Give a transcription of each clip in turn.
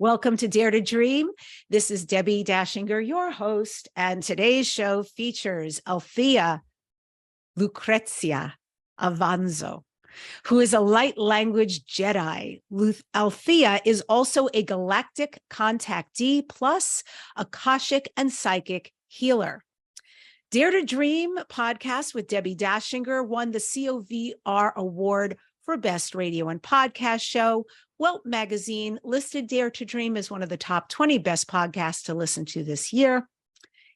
Welcome to Dare to Dream. This is Debbi Dachinger, your host, and today's show features Althea Lucrezia Avanzo, who is a light language Jedi. Althea is also a galactic contactee, plus Akashic and psychic healer. Dare to Dream podcast with Debbi Dachinger won the COVR Award for Best Radio and Podcast Show. Welt magazine listed Dare to Dream as one of the top 20 best podcasts to listen to this year.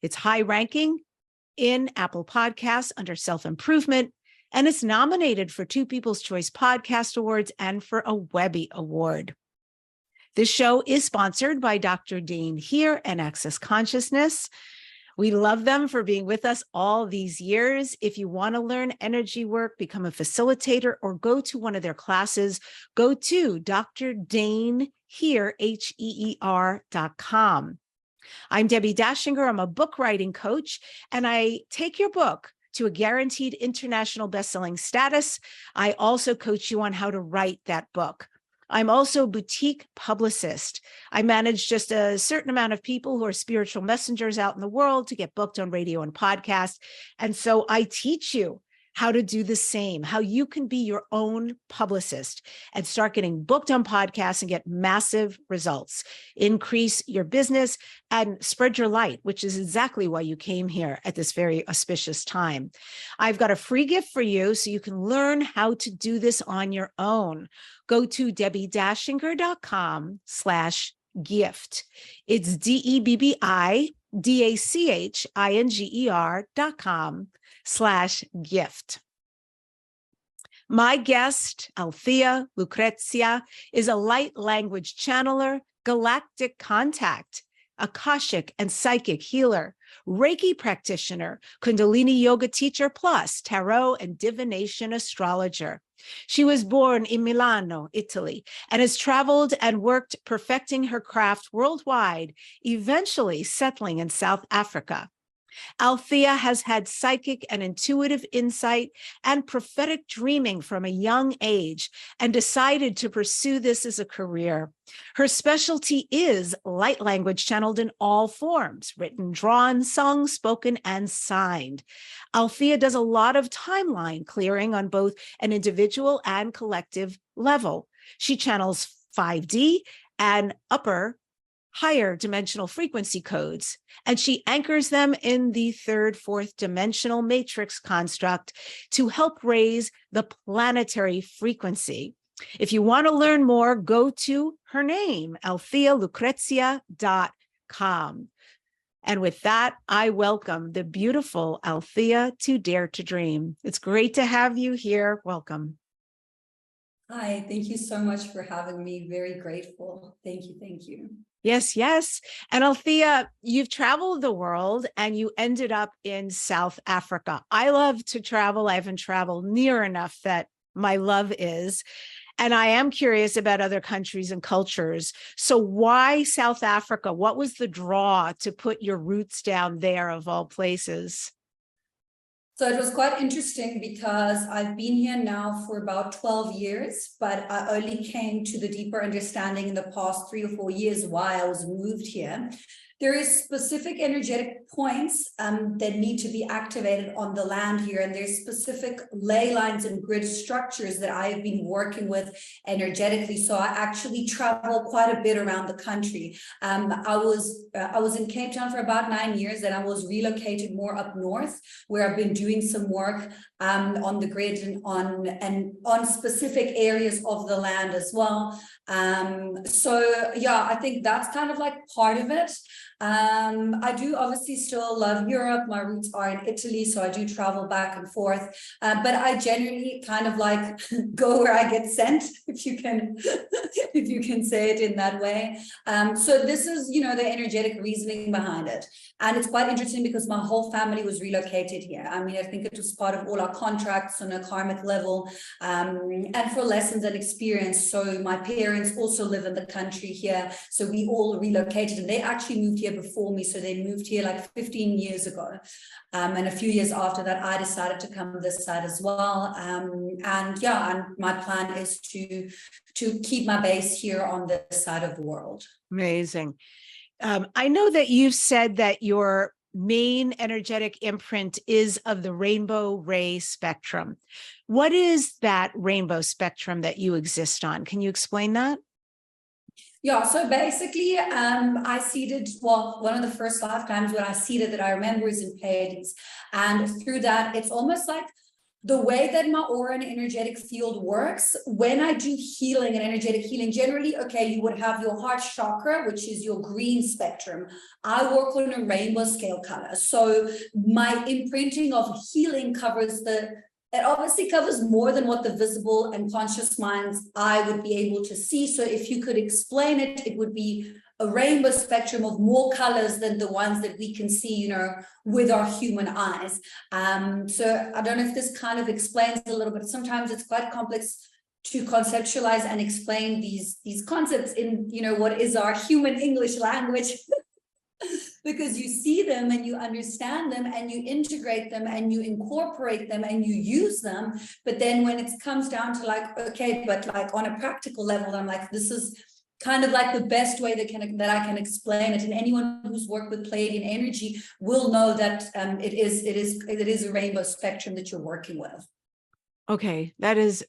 It's high ranking in Apple Podcasts under self-improvement, and it's nominated for 2 People's Choice Podcast Awards and for a Webby Award. This show is sponsored by Dr. Dane here and Access Consciousness. We love them for being with us all these years. If you want to learn energy work, become a facilitator, or go to one of their classes, go to Dr. Dane here, HEER.com. I'm Debbi Dachinger. I'm a book writing coach, and I take your book to a guaranteed international best-selling status. I also coach you on how to write that book. I'm also a boutique publicist. I manage just a certain amount of people who are spiritual messengers out in the world to get booked on radio and podcast. And so I teach you how to do the same, how you can be your own publicist and start getting booked on podcasts and get massive results, increase your business and spread your light, which is exactly why you came here at this very auspicious time. I've got a free gift for you so you can learn how to do this on your own. Go to DebbiDachinger.com/gift. It's DebbiDachinger.com/gift. My guest, Althea Lucrezia, is a light language channeler, galactic contact, Akashic and psychic healer, Reiki practitioner, Kundalini yoga teacher, plus tarot and divination astrologer. She was born in Milan, Italy, and has traveled and worked perfecting her craft worldwide, eventually settling in South Africa. Althea has had psychic and intuitive insight and prophetic dreaming from a young age and decided to pursue this as a career. Her specialty is light language channeled in all forms, written, drawn, sung, spoken, and signed. Althea does a lot of timeline clearing on both an individual and collective level. She channels 5D and higher dimensional frequency codes, and she anchors them in the 3rd, 4th dimensional matrix construct to help raise the planetary frequency. If you want to learn more, go to her name, althealucrezia.com. And with that, I welcome the beautiful Althea to Dare to Dream. It's great to have you here. Welcome. Hi, thank you so much for having me. Very grateful. Thank you. Thank you. Yes, yes. And Althea, you've traveled the world and you ended up in South Africa. I love to travel. I haven't traveled near enough that my love is. And I am curious about other countries and cultures. So why South Africa? What was the draw to put your roots down there of all places? So it was quite interesting because I've been here now for about 12 years, but I only came to the deeper understanding in the past 3 or 4 years why I was moved here. There is specific energetic points that need to be activated on the land here, and there's specific ley lines and grid structures that I have been working with energetically. So I actually travel quite a bit around the country. I was in Cape Town for about 9 years, and I was relocated more up north, where I've been doing some work on the grid and on specific areas of the land as well. So yeah, I think that's kind of like part of it. I do obviously still love Europe. My roots are in Italy, so I do travel back and forth. But I generally kind of like go where I get sent, if you can say it in that way. So this is, you know, the energetic reasoning behind it. And it's quite interesting because my whole family was relocated here. I mean, I think it was part of all our contracts on a karmic level, and for lessons and experience. So my parents also live in the country here. So we all relocated, and they actually moved here here before me. So they moved here like 15 years ago. And a few years after that, I decided to come this side as well. And my plan is to keep my base here on this side of the world. Amazing. I know that you've said that your main energetic imprint is of the rainbow ray spectrum. What is that rainbow spectrum that you exist on? Can you explain that? Yeah, so basically, I seeded, well, one of the first lifetimes when I seeded that I remember is in Pleiades. And through that, it's almost like the way that my aura and energetic field works. When I do healing and energetic healing, generally, okay, you would have your heart chakra, which is your green spectrum. I work on a rainbow scale color. So my imprinting of healing covers it obviously covers more than what the visible and conscious mind's eye would be able to see. So if you could explain it, it would be a rainbow spectrum of more colors than the ones that we can see, you know, with our human eyes. So I don't know if this kind of explains a little bit. Sometimes it's quite complex to conceptualize and explain these concepts in, you know, what is our human English language. Because you see them and you understand them and you integrate them and you incorporate them and you use them. But then when it comes down to like, okay, but like on a practical level, I'm like, this is kind of like the best way that I can explain it. And anyone who's worked with Pleiadian energy will know that it is a rainbow spectrum that you're working with. Okay, that is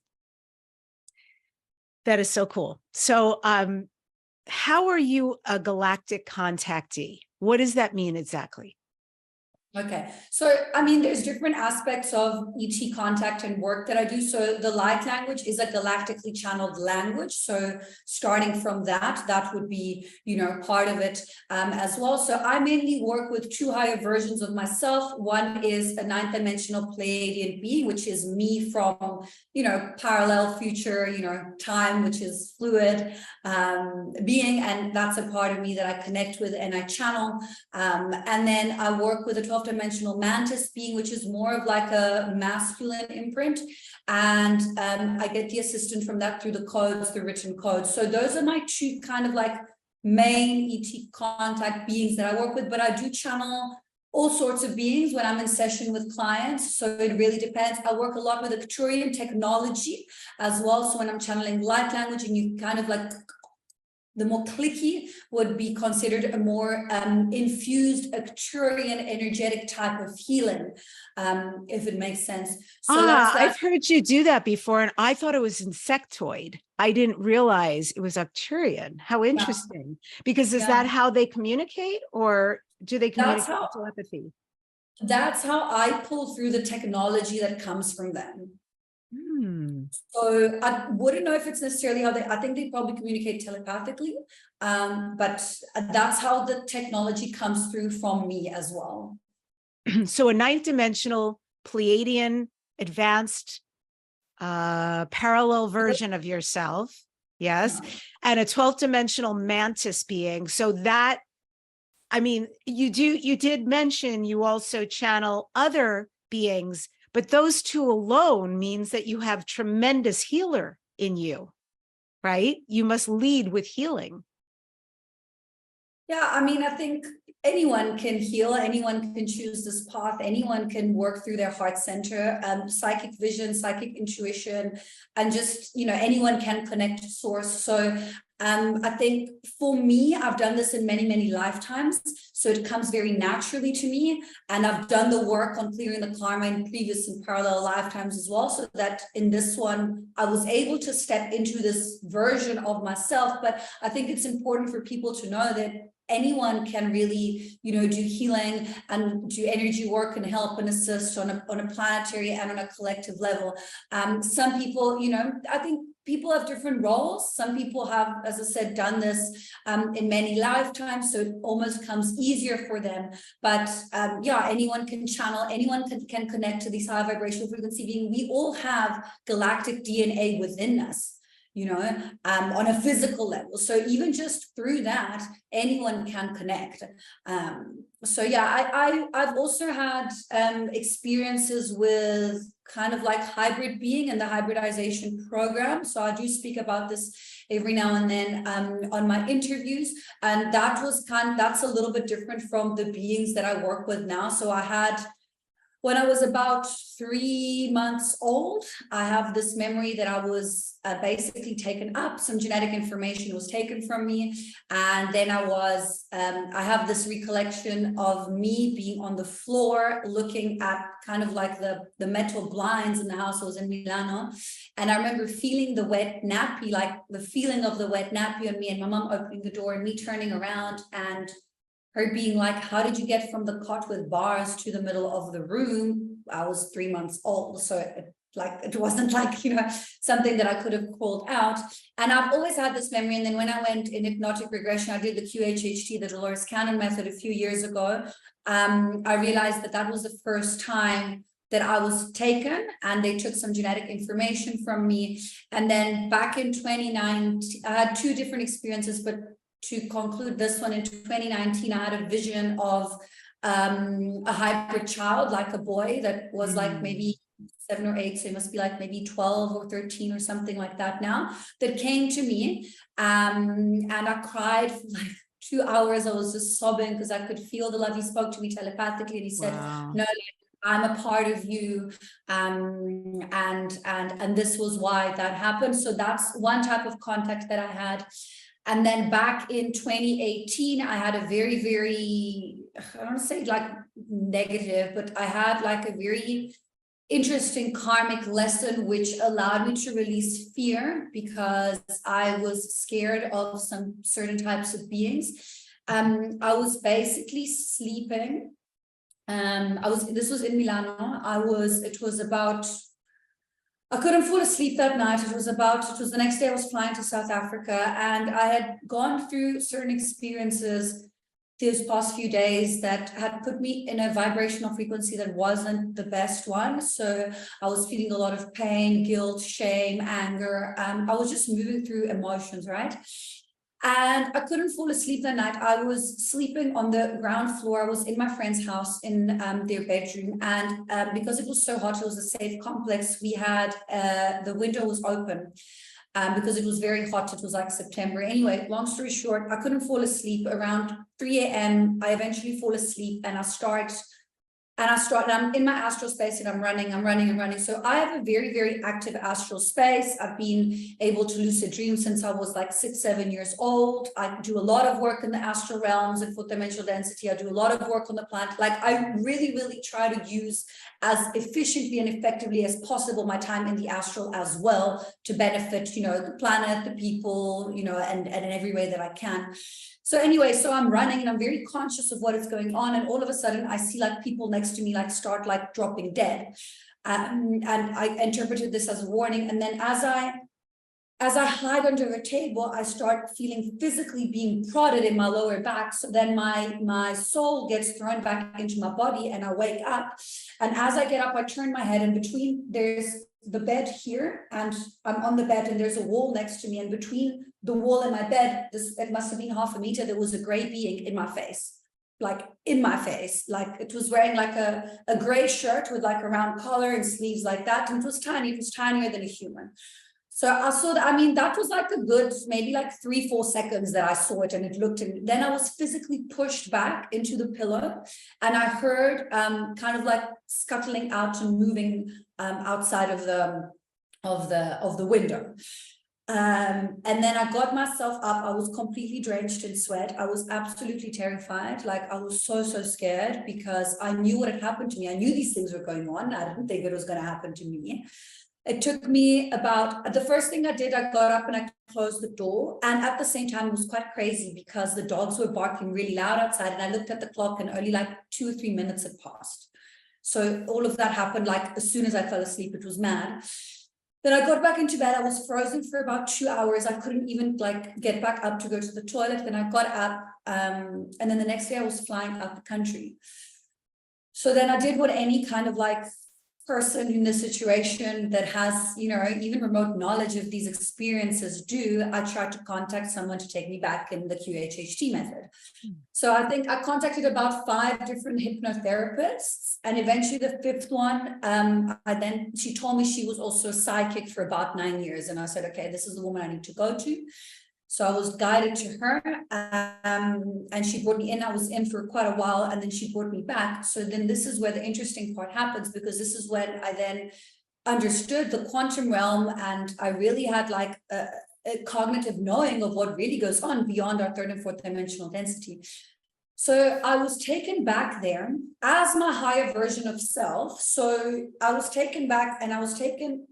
so cool. So how are you a galactic contactee? What does that mean exactly? Okay, so I mean, there's different aspects of ET contact and work that I do. So the light language is a galactically channeled language. So starting from that would be, you know, part of it as well. So I mainly work with two higher versions of myself. One is a 9th dimensional Pleiadian being, which is me from, you know, parallel future, you know, time, which is fluid being. And that's a part of me that I connect with and I channel. And then I work with a 12th dimensional mantis being, which is more of like a masculine imprint, and I get the assistance from that through the codes, the written codes. So those are my two kind of like main ET contact beings that I work with, but I do channel all sorts of beings when I'm in session with clients. So it really depends. I work a lot with Arcturian technology as well. So when I'm channeling light language, and you kind of like, the more clicky would be considered a more infused Arcturian energetic type of healing, if it makes sense. So I've heard you do that before, and I thought it was insectoid. I didn't realize it was Arcturian. How interesting. Yeah. Because is that how they communicate, or do they communicate with telepathy? That's how I pull through the technology that comes from them. So I wouldn't know if it's necessarily how I think they probably communicate telepathically, but that's how the technology comes through from me as well. So a 9th dimensional Pleiadian advanced parallel version of yourself, yes, and a 12th dimensional mantis being. So that, I mean, you did mention you also channel other beings, but those two alone means that you have tremendous healer in you, right? You must lead with healing. Yeah, I mean, I think anyone can heal, anyone can choose this path, anyone can work through their heart center, psychic vision, psychic intuition, and just, you know, anyone can connect to source. So I think for me, I've done this in many, many lifetimes. So it comes very naturally to me. And I've done the work on clearing the karma in previous and parallel lifetimes as well. So that in this one, I was able to step into this version of myself. But I think it's important for people to know that anyone can really, you know, do healing and do energy work and help and assist on a planetary and on a collective level. Some people, you know, I think people have different roles. Some people have, as I said, done this in many lifetimes, so it almost comes easier for them. But yeah, anyone can channel, anyone can connect to these high vibrational frequency being. We all have galactic DNA within us. on a physical level. So even just through that, anyone can connect. So yeah, I've also had experiences with kind of like hybrid being and the hybridization program. So I do speak about this every now and then on my interviews, and that's a little bit different from the beings that I work with now. So when I was about 3 months old, I have this memory that I was basically taken up. Some genetic information was taken from me. And then I have this recollection of me being on the floor, looking at kind of like the metal blinds in the house. I was in Milan. And I remember feeling the wet nappy, like the feeling of the wet nappy on me, and my mom opening the door and me turning around and her being like, how did you get from the cot with bars to the middle of the room? I was 3 months old, so it wasn't like, something that I could have called out. And I've always had this memory. And then when I went in hypnotic regression, I did the QHHT, the Dolores Cannon method a few years ago. I realized that was the first time that I was taken, and they took some genetic information from me. And then back in 2019, I had 2 different experiences, but to conclude this one, in 2019, I had a vision of a hybrid child, like a boy that was like maybe 7 or 8, so it must be like maybe 12 or 13 or something like that now, that came to me, and I cried for like 2 hours. I was just sobbing because I could feel the love. He spoke to me telepathically, and he said, wow. No, I'm a part of you, and this was why that happened. So that's one type of contact that I had. And then back in 2018, I had a very, very, I don't want to say like negative, but I had like a very interesting karmic lesson, which allowed me to release fear, because I was scared of some certain types of beings. I was basically sleeping. This was in Milano. I couldn't fall asleep that night. It was the next day I was flying to South Africa, and I had gone through certain experiences these past few days that had put me in a vibrational frequency that wasn't the best one. So I was feeling a lot of pain, guilt, shame, anger. I was just moving through emotions, right? And I couldn't fall asleep that night. I was sleeping on the ground floor. I was in my friend's house in their bedroom. And because it was so hot, it was a safe complex. We had, the window was open because it was very hot. It was like September. Anyway, long story short, I couldn't fall asleep. Around 3 a.m., I eventually fall asleep, and I'm in my astral space, and I'm running. So I have a very, very active astral space. I've been able to lucid dream since I was like 6-7 years old. I do a lot of work in the astral realms and fourth dimensional density. I do a lot of work on the planet. Like, I really, really try to use as efficiently and effectively as possible my time in the astral as well, to benefit, the planet, the people, and in every way that I can. So anyway, so I'm running, and I'm very conscious of what is going on. And all of a sudden I see like people next to me, like start like dropping dead. And I interpreted this as a warning. And then as I hide under a table, I start feeling physically being prodded in my lower back. So then my soul gets thrown back into my body, and I wake up. And as I get up, I turn my head, and there's the bed here, and I'm on the bed, and there's a wall next to me. And between the wall and my bed, it must have been 1/2 meter, there was a gray being in my face. Like it was wearing like a gray shirt with like a round collar and sleeves like that. And it was tiny. It was tinier than a human. So I saw that. I mean, that was like a good, maybe like 3-4 seconds that I saw it, and it looked, and then I was physically pushed back into the pillow, and I heard kind of like scuttling out and moving outside of the window. And then I got myself up. I was completely drenched in sweat. I was absolutely terrified. Like, I was so scared, because I knew what had happened to me. I knew these things were going on. I didn't think it was going to happen to me. It took me the first thing I did, I got up and I closed the door. And at the same time, it was quite crazy, because the dogs were barking really loud outside. And I looked at the clock, and only like 2 or 3 minutes had passed. So all of that happened like as soon as I fell asleep. It was mad. Then I got back into bed. I was frozen for about 2 hours. I couldn't even like get back up to go to the toilet. Then I got up, and then the next day I was flying out the country. So then I did what any kind of like person in the situation that has, you know, even remote knowledge of these experiences do, I tried to contact someone to take me back in the QHHT method. So I think I contacted about 5 different hypnotherapists, and eventually the 5th one, she told me she was also a psychic for about 9 years. And I said, okay, this is the woman I need to go to. So I was guided to her, and she brought me in. I was in for quite a while, and then she brought me back. So then this is where the interesting part happens, because this is when I then understood the quantum realm, and I really had like a cognitive knowing of what really goes on beyond our 3rd and 4th dimensional density. So I was taken back there as my higher version of self. So I was taken back, and I was taken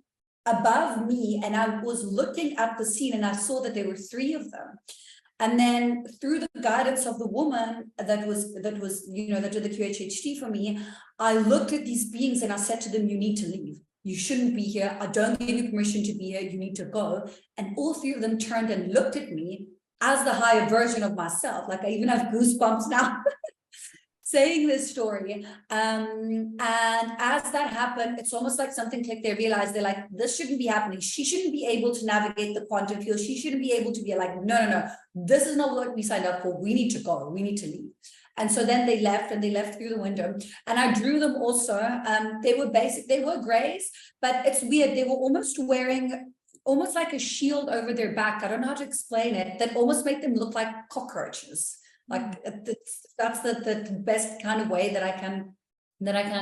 above me, and I was looking at the scene, and I saw that there were 3 of them. And then through the guidance of the woman that was, you know, that did the QHHT for me, I looked at these beings and I said to them, you need to leave. You shouldn't be here. I don't give you permission to be here. You need to go. And all 3 of them turned and looked at me as the higher version of myself. Like I even have goosebumps now. Saying this story. And as that happened, it's almost like something clicked. They realized, they're like, this shouldn't be happening. She shouldn't be able to navigate the quantum field. She shouldn't be able to be like, no, this is not what we signed up for. We need to go. We need to leave. And so then they left, and they left through the window. And I drew them also. They were grays, but it's weird. They were almost wearing almost like a shield over their back. I don't know how to explain it. That almost made them look like cockroaches. Like that's the best kind of way that I can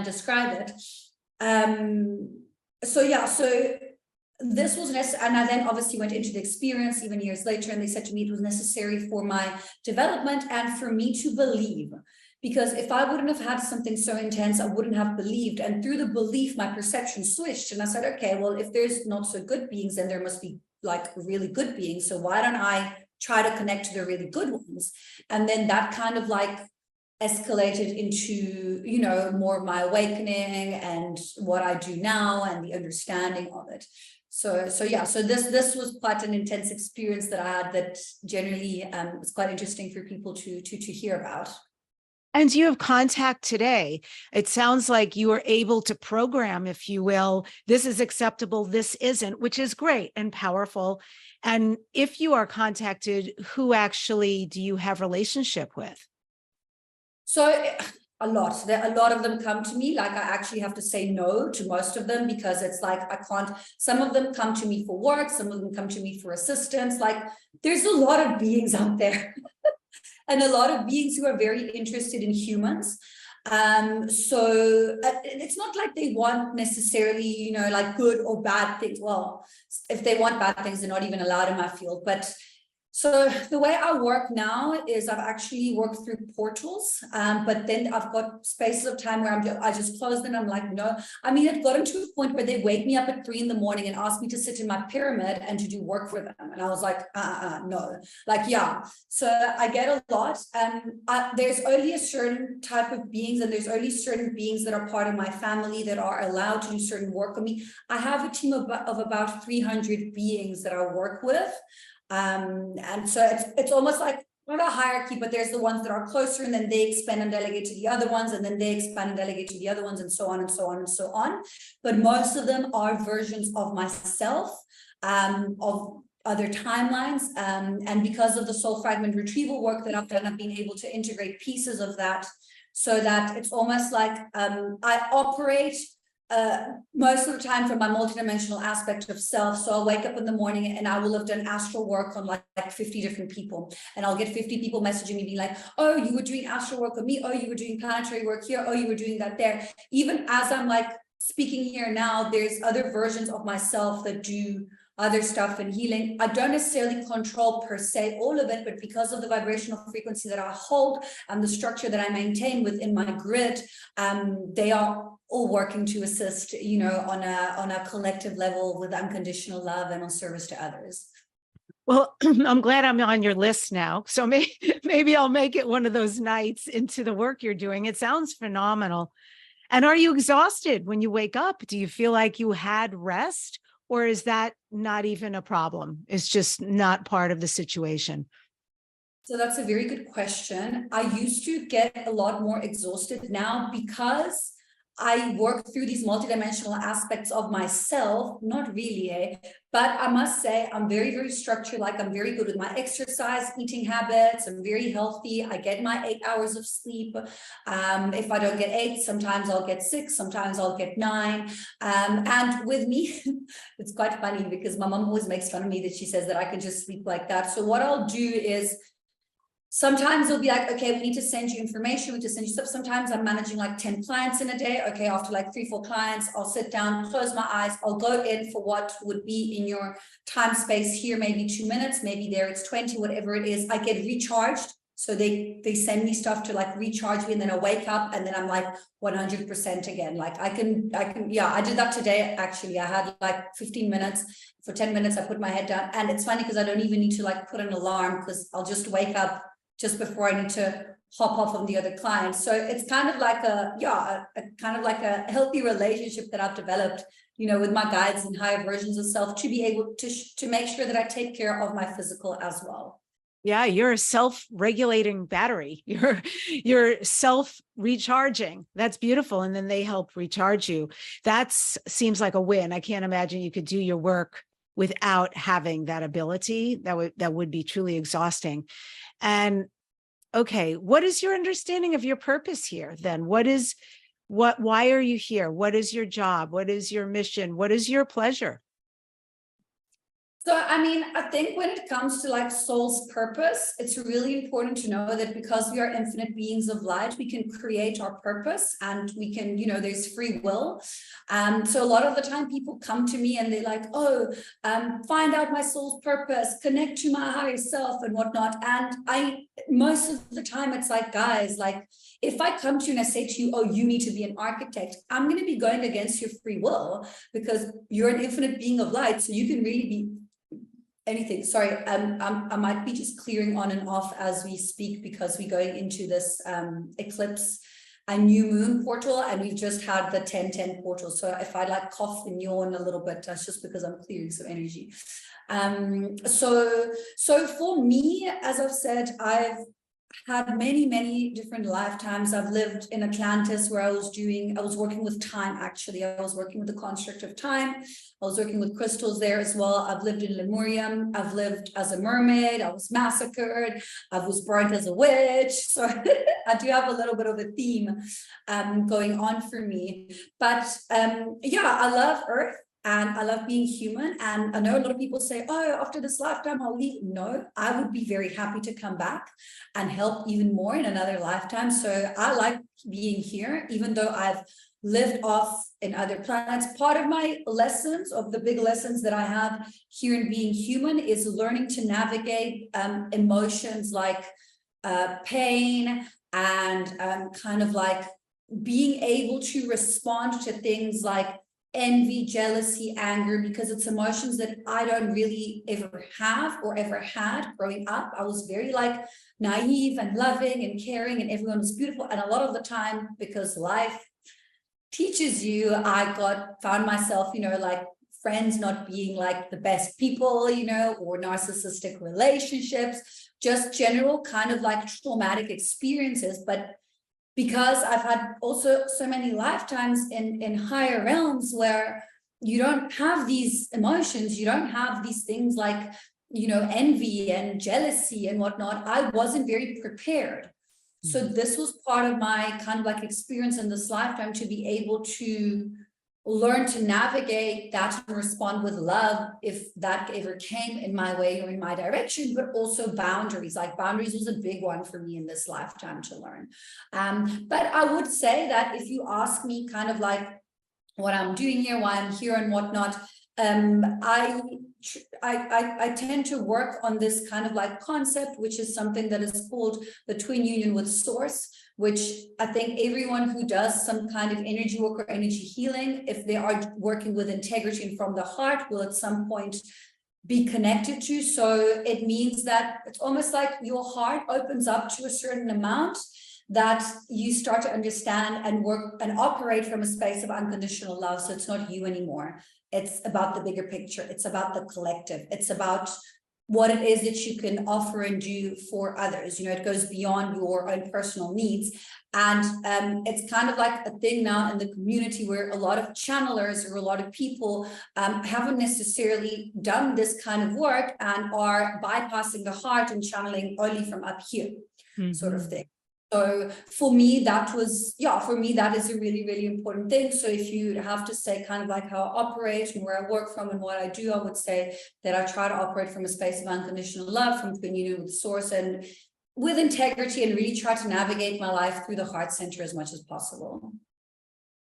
describe it. So this was necessary, and I then obviously went into the experience even years later, and they said to me it was necessary for my development and for me to believe, because if I wouldn't have had something so intense, I wouldn't have believed. And through the belief, my perception switched, and I said, okay, well, if there's not so good beings, then there must be like really good beings. So why don't I try to connect to the really good ones? And then that kind of like escalated into, you know, more of my awakening and what I do now and the understanding of it. So this was quite an intense experience that I had, that generally is quite interesting for people to hear about. And you have contact today. It sounds like you were able to program, if you will, this is acceptable, this isn't, which is great and powerful. And if you are contacted, who actually do you have relationship with? So a lot of them come to me. Like I actually have to say no to most of them, because it's like I can't. Some of them come to me for work, some of them come to me for assistance. Like there's a lot of beings out there. And a lot of beings who are very interested in humans. So it's not like they want necessarily, you know, like good or bad things. Well, if they want bad things, they're not even allowed in my field. But so the way I work now is I've actually worked through portals, but then I've got spaces of time where I just close them. I'm like, no. I mean, it got into a point where they wake me up at 3 a.m. and ask me to sit in my pyramid and to do work for them. And I was like, no, like, yeah. So I get a lot. There's only a certain type of beings, and there's only certain beings that are part of my family that are allowed to do certain work on me. I have a team of about 300 beings that I work with. And so it's almost like not a hierarchy, but there's the ones that are closer, and then they expand and delegate to the other ones, and then they expand and delegate to the other ones, and so on and so on and so on. But most of them are versions of myself, of other timelines, and because of the soul fragment retrieval work that I've done, I've been able to integrate pieces of that, so that it's almost like I operate most of the time from my multidimensional aspect of self. So I'll wake up in the morning and I will have done astral work on like 50 different people, and I'll get 50 people messaging me being like, oh, you were doing astral work on me, oh, you were doing planetary work here, oh, you were doing that there. Even as I'm like speaking here now, there's other versions of myself that do other stuff and healing. I don't necessarily control per se all of it, but because of the vibrational frequency that I hold and the structure that I maintain within my grid, they are all working to assist, you know, on a collective level with unconditional love and on service to others. Well, I'm glad I'm on your list now. So maybe I'll make it one of those nights into the work you're doing. It sounds phenomenal. And are you exhausted when you wake up? Do you feel like you had rest? Or is that not even a problem? It's just not part of the situation. So that's a very good question. I used to get a lot more exhausted now because I work through these multidimensional aspects of myself, not really, but I must say I'm very, very structured. Like I'm very good with my exercise, eating habits. I'm very healthy. I get my 8 hours of sleep. If I don't get 8, sometimes I'll get 6, sometimes I'll get 9. And with me, it's quite funny because my mom always makes fun of me that she says that I can just sleep like that. So what I'll do is, sometimes it'll be like, okay, we need to send you information, we need to send you stuff. Sometimes I'm managing like 10 clients in a day. Okay, after like 3-4 clients, I'll sit down, close my eyes, I'll go in for what would be in your time space here, maybe 2 minutes, maybe there it's 20, whatever it is. I get recharged. So they send me stuff to like recharge me, and then I wake up and then I'm like 100% again. Like I can, yeah, I did that today. Actually, I had like 15 minutes. For 10 minutes, I put my head down, and it's funny because I don't even need to like put an alarm, because I'll just wake up just before I need to hop off on the other client. So it's kind of like a kind of like a healthy relationship that I've developed, you know, with my guides and higher versions of self, to be able to make sure that I take care of my physical as well. Yeah, you're a self-regulating battery. You're self-recharging. That's beautiful. And then they help recharge you. That seems like a win. I can't imagine you could do your work without having that ability. That would be truly exhausting. And okay, what is your understanding of your purpose here then? Why are you here? What is your job? What is your mission? What is your pleasure? So, I mean, I think when it comes to like soul's purpose, it's really important to know that because we are infinite beings of light, we can create our purpose, and we can, you know, there's free will. So a lot of the time people come to me and they're like, oh, find out my soul's purpose, connect to my higher self and whatnot. And most of the time it's like, guys, like, if I come to you and I say to you, oh, you need to be an architect, I'm going to be going against your free will, because you're an infinite being of light. So you can really be anything. Sorry, I might be just clearing on and off as we speak, because we're going into this eclipse and new moon portal, and we've just had the 10-10 portal. So if I like cough and yawn a little bit, that's just because I'm clearing some energy. So for me, as I've said, I've had many different lifetimes. I've lived in Atlantis, where I was working with time. Actually, I was working with the construct of time. I was working with crystals there as well. I've lived in Lemurium. I've lived as a mermaid. I was massacred. I was burnt as a witch. So I do have a little bit of a theme going on for me. But yeah, I love Earth. And I love being human. And I know a lot of people say, oh, after this lifetime, I'll leave. No, I would be very happy to come back and help even more in another lifetime. So I like being here, even though I've lived off in other planets. Part of my lessons, of the big lessons that I have here in being human, is learning to navigate emotions like pain and kind of like being able to respond to things like envy, jealousy, anger, because it's emotions that I don't really ever have or ever had growing up. I was very like naive and loving and caring, and everyone was beautiful. And a lot of the time, because life teaches you, I found myself, you know, like friends not being like the best people, you know, or narcissistic relationships, just general kind of like traumatic experiences. But because I've had also so many lifetimes in higher realms where you don't have these emotions, you don't have these things like, you know, envy and jealousy and whatnot, I wasn't very prepared. So this was part of my kind of like experience in this lifetime, to be able to learn to navigate that and respond with love if that ever came in my way or in my direction, but also boundaries. Like boundaries was a big one for me in this lifetime to learn. But I would say that if you ask me kind of like what I'm doing here, why I'm here and whatnot, I tend to work on this kind of like concept, which is something that is called the twin union with source, which I think everyone who does some kind of energy work or energy healing, if they are working with integrity and from the heart, will at some point be connected to. So it means that it's almost like your heart opens up to a certain amount, that you start to understand and work and operate from a space of unconditional love. So it's not you anymore. It's about the bigger picture. It's about the collective. It's about what it is that you can offer and do for others. You know, it goes beyond your own personal needs. And it's kind of like a thing now in the community where a lot of channelers or a lot of people haven't necessarily done this kind of work and are bypassing the heart and channeling only from up here, sort of thing. So for me, that was, for me, that is a really, really important thing. So if you have to say kind of like how I operate and where I work from and what I do, I would say that I try to operate from a space of unconditional love, from communion with the source and with integrity, and really try to navigate my life through the heart center as much as possible.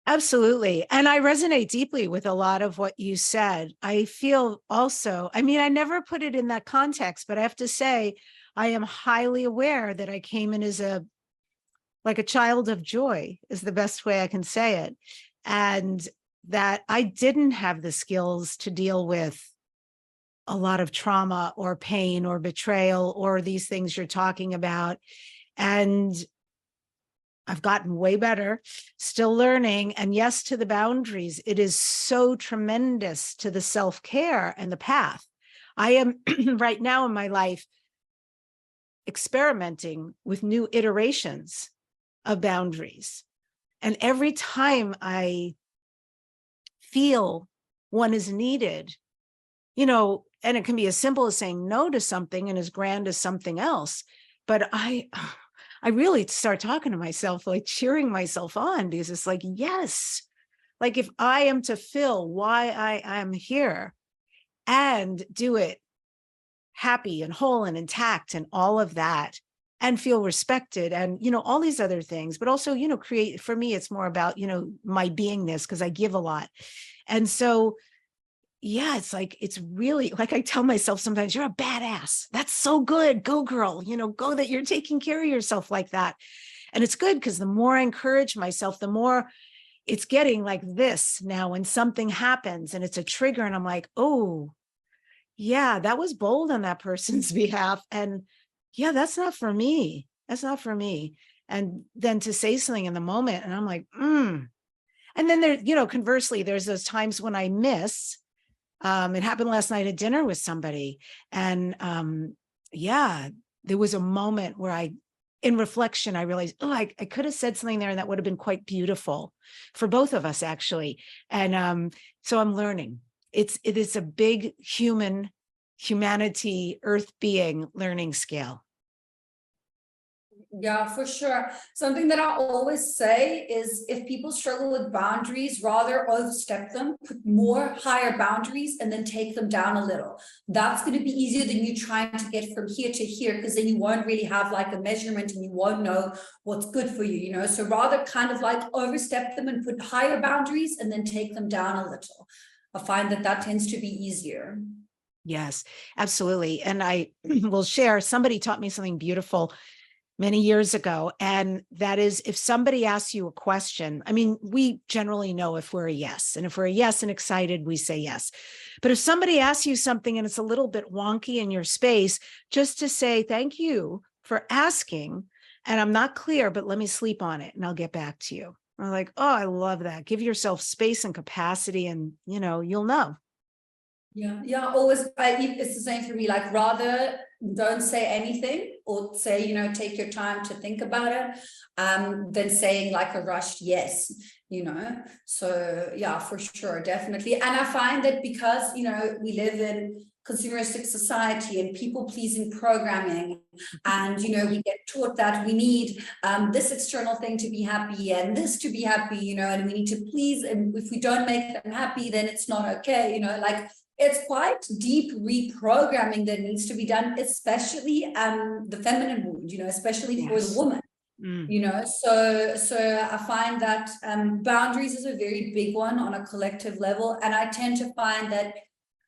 Absolutely. And I resonate deeply with a lot of what you said. I feel also, I mean, I never put it in that context, but I have to say, I am highly aware that I came in as like a child of joy is the best way I can say it. And that I didn't have the skills to deal with a lot of trauma or pain or betrayal or these things you're talking about. And I've gotten way better, still learning. And yes, to the boundaries, it is so tremendous to the self-care and the path. I am right now in my life experimenting with new iterations of boundaries. And every time I feel one is needed, you know, and it can be as simple as saying no to something and as grand as something else. But I really start talking to myself, like cheering myself on, because it's like, yes, like if I am to feel why I am here and do it happy and whole and intact and all of that, and feel respected and, you know, all these other things, but also, you know, create, for me, it's more about, you know, my beingness, because I give a lot. And so, yeah, it's like, it's really like I tell myself sometimes, you're a badass. That's so good. Go girl, you know, go that you're taking care of yourself like that. And it's good because the more I encourage myself, the more it's getting like this now when something happens and it's a trigger and I'm like, oh, yeah, that was bold on that person's behalf. And yeah, that's not for me. That's not for me. And then to say something in the moment and I'm like, And then there, you know, conversely, there's those times when I miss. It happened last night at dinner with somebody. And yeah, there was a moment where in reflection, I realized, oh, I could have said something there and that would have been quite beautiful for both of us, actually. And so I'm learning. It is a big humanity, earth being learning scale. Yeah, for sure. Something that I always say is if people struggle with boundaries, rather overstep them, put more higher boundaries and then take them down a little. That's going to be easier than you trying to get from here to here, because then you won't really have like a measurement and you won't know what's good for you, you know. So rather kind of like overstep them and put higher boundaries and then take them down a little. I find that tends to be easier. Yes, absolutely. And I will share, somebody taught me something beautiful many years ago. And that is, if somebody asks you a question, I mean, we generally know if we're a yes, and if we're a yes and excited, we say yes. But if somebody asks you something and it's a little bit wonky in your space, just to say, thank you for asking. And I'm not clear, but let me sleep on it and I'll get back to you. I'm like, oh, I love that. Give yourself space and capacity and, you know, you'll know. Yeah, always. It's the same for me. Like, rather don't say anything or say, you know, take your time to think about it, than saying like a rushed yes, you know. So yeah, for sure, definitely. And I find that because, you know, we live in consumeristic society and people-pleasing programming, and, you know, we get taught that we need this external thing to be happy and this to be happy, you know, and we need to please, and if we don't make them happy, then it's not okay, you know, like. It's quite deep reprogramming that needs to be done, especially the feminine wound, you know, especially for the woman, you know. So I find that boundaries is a very big one on a collective level. And I tend to find that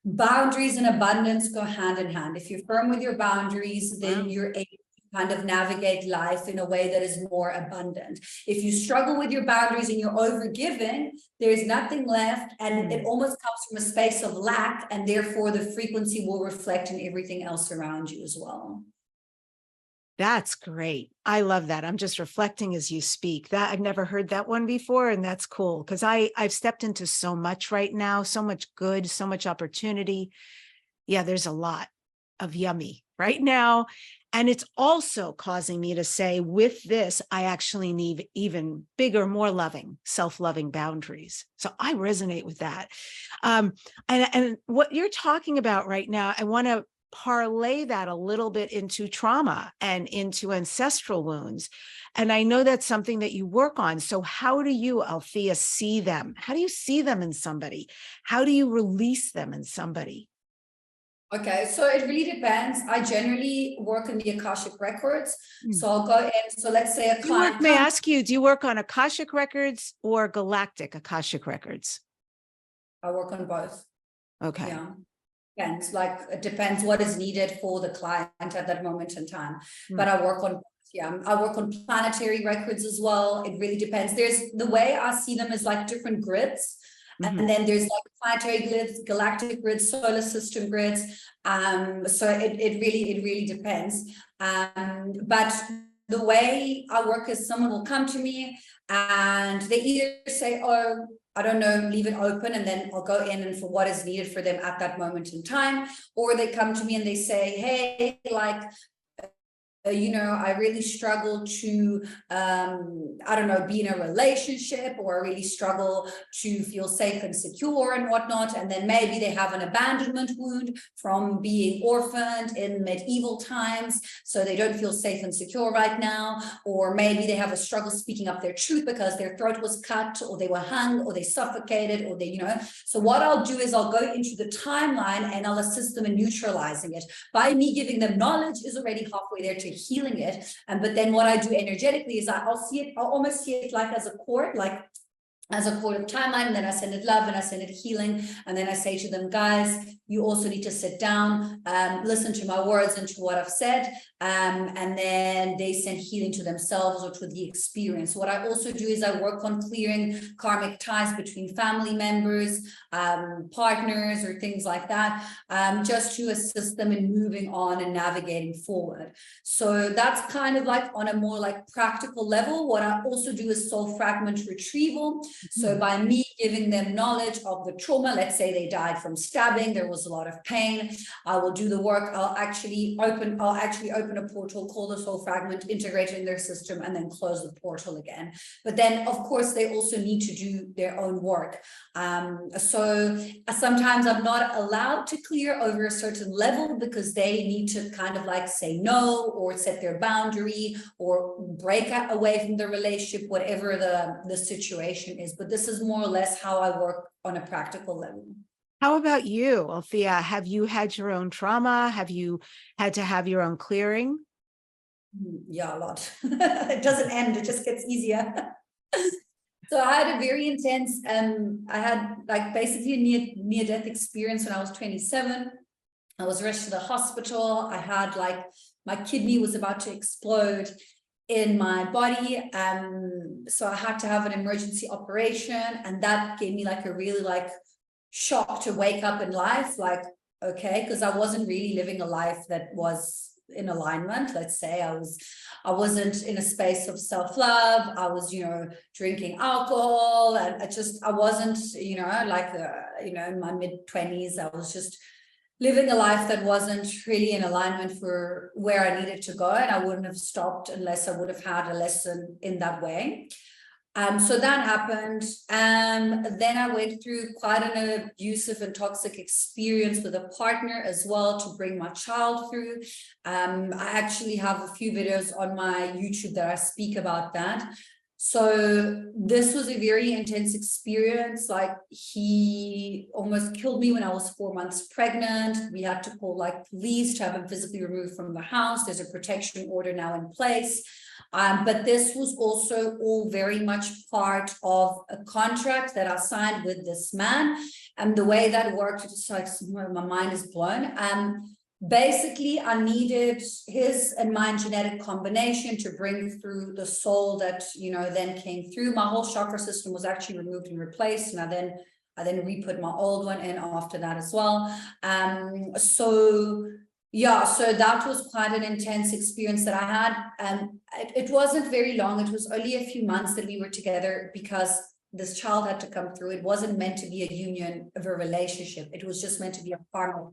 boundaries and abundance go hand in hand. If you're firm with your boundaries, then you're able kind of navigate life in a way that is more abundant. If you struggle with your boundaries and you're overgiving, there's nothing left, and it almost comes from a space of lack, and therefore the frequency will reflect in everything else around you as well. That's great. I love that. I'm just reflecting as you speak. That I've never heard that one before, and that's cool because I've stepped into so much right now, so much good, so much opportunity. Yeah, there's a lot of yummy right now. And it's also causing me to say, with this, I actually need even bigger, more loving, self-loving boundaries. So I resonate with that. And what you're talking about right now, I want to parlay that a little bit into trauma and into ancestral wounds. And I know that's something that you work on. So how do you, Althea, see them? How do you see them in somebody? How do you release them in somebody? Okay, so it really depends. I generally work in the Akashic records. So I'll go in. So let's say a client. May I ask you, do you work on Akashic records or Galactic Akashic records? I work on both. Okay. Yeah. Depends. Like it depends what is needed for the client at that moment in time. But I work on, yeah, I work on planetary records as well. It really depends. There's the way I see them is like different grids. And then there's like planetary grids, galactic grids, solar system grids. So it really depends. But the way I work is someone will come to me and they either say, oh, I don't know, leave it open, and then I'll go in and for what is needed for them at that moment in time. Or they come to me and they say, hey, like, you know, I really struggle to, I don't know, be in a relationship, or I really struggle to feel safe and secure and whatnot. And then maybe they have an abandonment wound from being orphaned in medieval times, so they don't feel safe and secure right now. Or maybe they have a struggle speaking up their truth because their throat was cut, or they were hung, or they suffocated, or they, you know. So what I'll do is I'll go into the timeline and I'll assist them in neutralizing it. By me giving them knowledge is already halfway there to healing it. But then what I do energetically is I'll almost see it like as a cord, like as a cord of timeline, and then I send it love and I send it healing. And then I say to them, guys, you also need to sit down, listen to my words and to what I've said. And then they send healing to themselves or to the experience. What I also do is I work on clearing karmic ties between family members, partners, or things like that, just to assist them in moving on and navigating forward. So that's kind of like on a more like practical level. What I also do is soul fragment retrieval. So by me giving them knowledge of the trauma, let's say they died from stabbing, there was a lot of pain, I will do the work. I'll actually open a portal, call the soul fragment, integrate it in their system, and then close the portal again. But then of course they also need to do their own work. So sometimes I'm not allowed to clear over a certain level because they need to kind of like say no, or set their boundary, or break away from the relationship, whatever the situation is. But this is more or less how I work on a practical level. How about you, Althea? Have you had your own trauma? Have you had to have your own clearing? Yeah, a lot. It doesn't end, it just gets easier. So I had a very intense, I had like basically a near-death experience when I was 27. I was rushed to the hospital. I had like, my kidney was about to explode in my body. So I had to have an emergency operation, and that gave me like a really like shock to wake up in life, like, okay, because I wasn't really living a life that was in alignment. Let's say I wasn't in a space of self-love. I was, you know, drinking alcohol, and I wasn't, you know, like, you know, in my mid-20s, I was just living a life that wasn't really in alignment for where I needed to go. And I wouldn't have stopped unless I would have had a lesson in that way. So that happened. Then I went through quite an abusive and toxic experience with a partner as well to bring my child through. I actually have a few videos on my YouTube that I speak about that. So this was a very intense experience. Like, he almost killed me when I was 4 months pregnant. We had to call like police to have him physically removed from the house. There's a protection order now in place. But this was also all very much part of a contract that I signed with this man. And the way that worked, it's like my mind is blown. Basically, I needed his and mine genetic combination to bring through the soul that, you know, then came through. My whole chakra system was actually removed and replaced, and I then re-put my old one in after that as well. So that was quite an intense experience that I had. It wasn't very long. It was only a few months that we were together because this child had to come through. It wasn't meant to be a union of a relationship. It was just meant to be a karma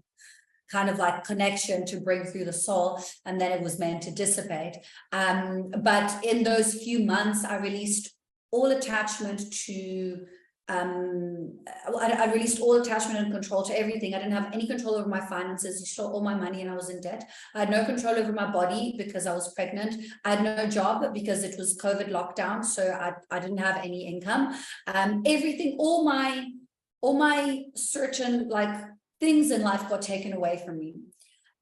kind of like connection to bring through the soul, and then it was meant to dissipate. But in those few months, I released all attachment to I released all attachment and control to everything. I didn't have any control over my finances. He stole all my money and I was in debt. I had no control over my body because I was pregnant. I had no job because it was COVID lockdown, so I didn't have any income. Everything, all my certain like things in life got taken away from me.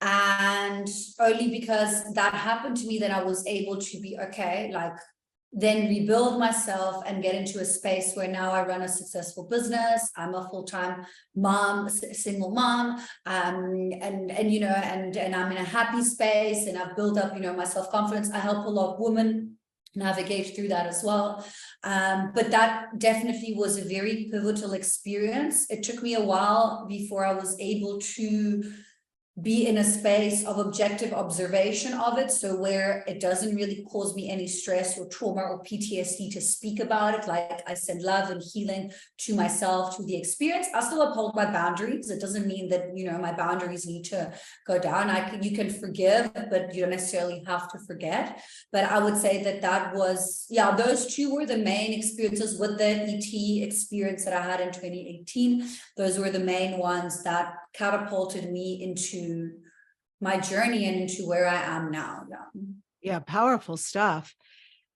And only because that happened to me, that I was able to be okay, like then rebuild myself and get into a space where now I run a successful business. I'm a full-time mom, single mom, and you know, and I'm in a happy space, and I've built up, you know, my self-confidence. I help a lot of women navigate through that as well. But that definitely was a very pivotal experience. It took me a while before I was able to be in a space of objective observation of it, so where it doesn't really cause me any stress or trauma or PTSD to speak about it. Like, I send love and healing to myself, to the experience. I still uphold my boundaries. It doesn't mean that, you know, my boundaries need to go down. You can forgive, but you don't necessarily have to forget. But I would say that was, yeah, those two were the main experiences with the ET experience that I had in 2018. Those were the main ones that catapulted me into my journey and into where I am now. Yeah, powerful stuff.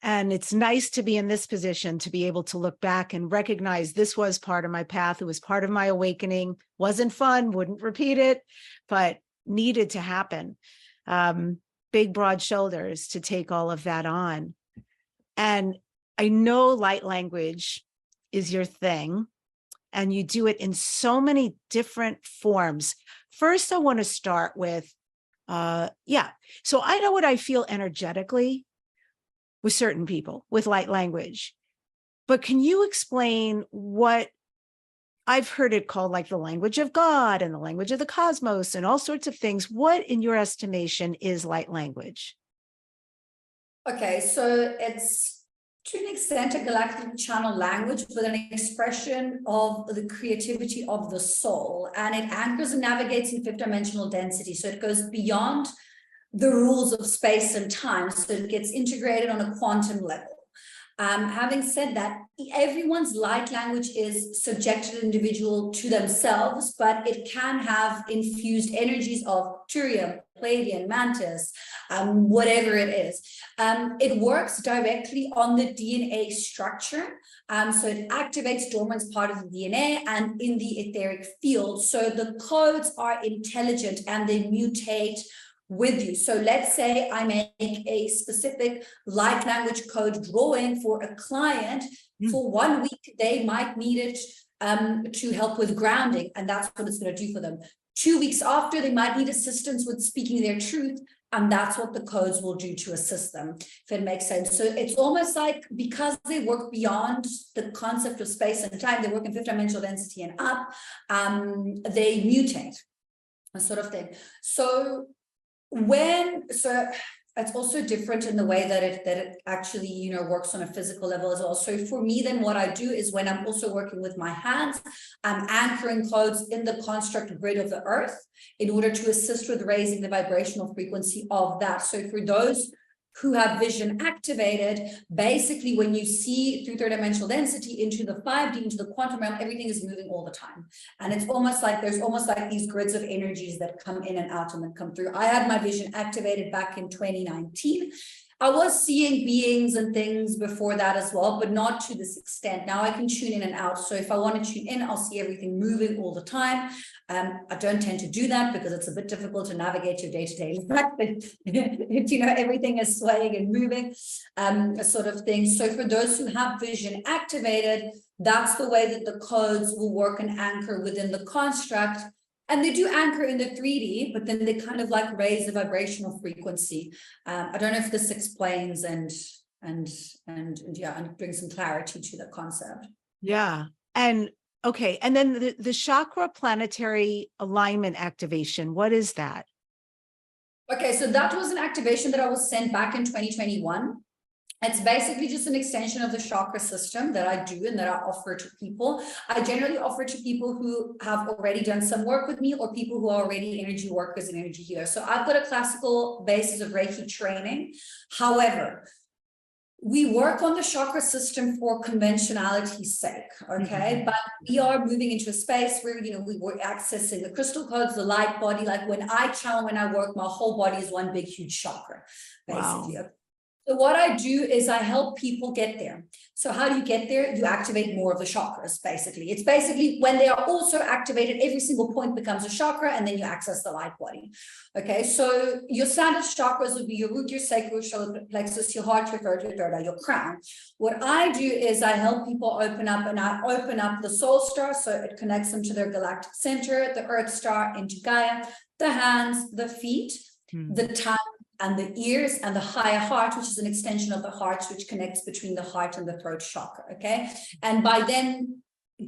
And it's nice to be in this position, to be able to look back and recognize this was part of my path. It was part of my awakening. Wasn't fun, wouldn't repeat it, but needed to happen. Big, broad shoulders to take all of that on. And I know light language is your thing, and you do it in so many different forms. First, I want to start with, so I know what I feel energetically with certain people with light language, but can you explain what I've heard it called, like the language of God and the language of the cosmos and all sorts of things? What, in your estimation, is light language? Okay, so it's to an extent a galactic channel language, but an expression of the creativity of the soul, and it anchors and navigates in fifth dimensional density. So it goes beyond the rules of space and time, so it gets integrated on a quantum level. Having said that, everyone's light language is subjected individual to themselves, but it can have infused energies of Turium, Palladian, Mantis, whatever it is. It works directly on the DNA structure. So it activates dormant part of the DNA and in the etheric field. So the codes are intelligent and they mutate with you. So let's say I make a specific light language code drawing for a client. For 1 week, they might need it to help with grounding, and that's what it's going to do for them. 2 weeks after, they might need assistance with speaking their truth, and that's what the codes will do to assist them, if it makes sense. So it's almost like, because they work beyond the concept of space and time, they work in fifth dimensional density and up, they mutate, a sort of thing. So it's also different in the way that it actually, you know, works on a physical level as well. So for me, then what I do is, when I'm also working with my hands, I'm anchoring codes in the construct grid of the earth in order to assist with raising the vibrational frequency of that. So for those who have vision activated, basically when you see through third dimensional density into the 5D, into the quantum realm, everything is moving all the time. And it's almost like there's almost like these grids of energies that come in and out and that come through. I had my vision activated back in 2019. I was seeing beings and things before that as well, but not to this extent. Now I can tune in and out. So if I want to tune in, I'll see everything moving all the time. I don't tend to do that because it's a bit difficult to navigate your day-to-day life. If, you know, everything is swaying and moving, sort of thing. So for those who have vision activated, that's the way that the codes will work and anchor within the construct. And they do anchor in the 3D, but then they kind of like raise the vibrational frequency. I don't know if this explains and brings some clarity to the concept. Yeah. And okay. And then the chakra planetary alignment activation, what is that? Okay, so that was an activation that I was sent back in 2021. It's basically just an extension of the chakra system that I do and that I offer to people. I generally offer to people who have already done some work with me or people who are already energy workers and energy healers. So I've got a classical basis of Reiki training. However, we work on the chakra system for conventionality's sake, okay? But we are moving into a space where, we were accessing the crystal codes, the light body. Like when I channel, when I work, my whole body is one big, huge chakra, basically. Wow. So what I do is I help people get there. So how do you get there? You activate more of the chakras, basically. It's basically when they are also activated, every single point becomes a chakra, and then you access the light body. Okay, so your standard chakras would be your root, your sacral, solar plexus, your heart, your throat, your crown. What I do is I help people open up, and I open up the soul star, so it connects them to their galactic center, the earth star into Gaia, the hands, the feet, the tongue, and the ears, and the higher heart, which is an extension of the heart, which connects between the heart and the throat chakra. Okay, and by then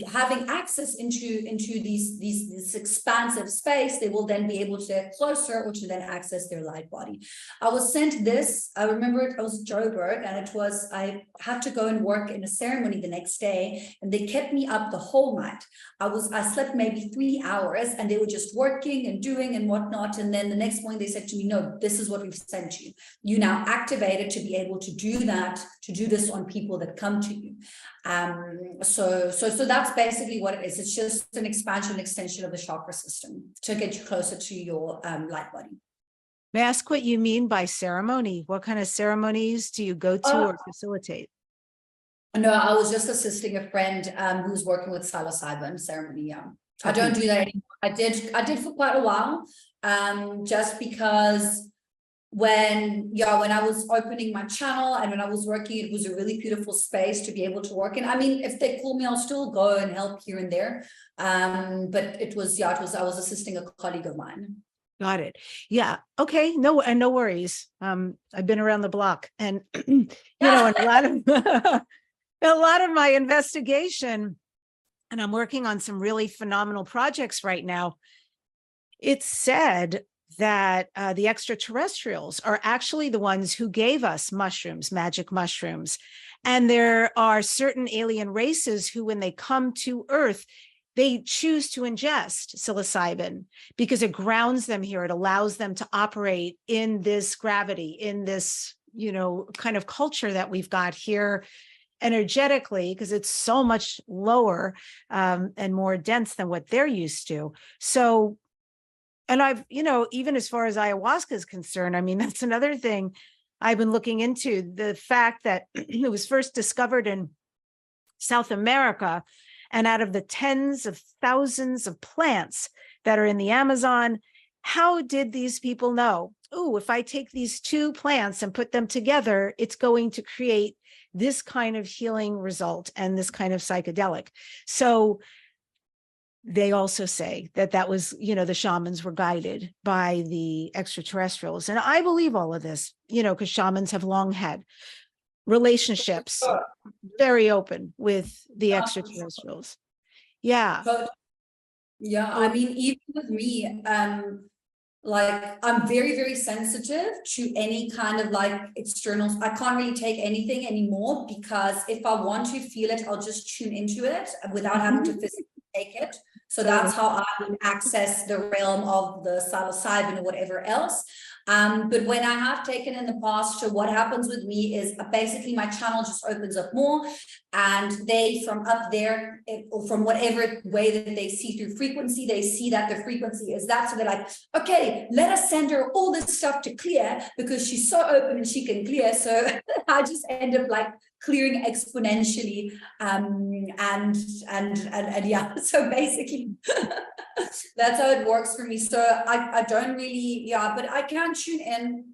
having access into this expansive space, they will then be able to get closer or to then access their light body. I was sent this, I remember it was Joburg, and it was, I had to go and work in a ceremony the next day, and they kept me up the whole night. I slept maybe 3 hours, and they were just working and doing and whatnot. And then the next morning they said to me, no, this is what we've sent you. You now activated to be able to do that, to do this on people that come to you. So that's basically what it is. It's just an expansion, extension of the chakra system to get you closer to your light body. May I ask what you mean by ceremony? What kind of ceremonies do you go to or facilitate? No, I was just assisting a friend who's working with psilocybin ceremony. Yeah, I don't do that anymore. I did for quite a while, just because when I was opening my channel and when I was working, it was a really beautiful space to be able to work in. I mean, if they call me, I'll still go and help here and there. But I was assisting a colleague of mine. Got it. Yeah. Okay. No worries. I've been around the block, and and a lot of my investigation, and I'm working on some really phenomenal projects right now. It's said that the extraterrestrials are actually the ones who gave us mushrooms, magic mushrooms. And there are certain alien races who, when they come to Earth, they choose to ingest psilocybin because it grounds them here. It allows them to operate in this gravity, in this, kind of culture that we've got here energetically, because it's so much lower and more dense than what they're used to. So, and I've, even as far as ayahuasca is concerned, I mean, that's another thing I've been looking into, the fact that it was first discovered in South America, and out of the tens of thousands of plants that are in the Amazon, how did these people know, oh, if I take these two plants and put them together, it's going to create this kind of healing result and this kind of psychedelic? So they also say that was, the shamans were guided by the extraterrestrials. And I believe all of this, because shamans have long had relationships very open with the extraterrestrials. Yeah. Yeah. I mean, even with me, like I'm very, very sensitive to any kind of like externals. I can't really take anything anymore, because if I want to feel it, I'll just tune into it without having to physically take it. So that's how I would access the realm of the psilocybin or whatever else. But when I have taken in the past, so what happens with me is basically my channel just opens up more, and they from up there, or from whatever way that they see through frequency, they see that the frequency is that. So they're like, okay, let us send her all this stuff to clear because she's so open and she can clear. So I just end up like clearing exponentially, and yeah, so basically that's how it works for me. So I don't really, but I can tune in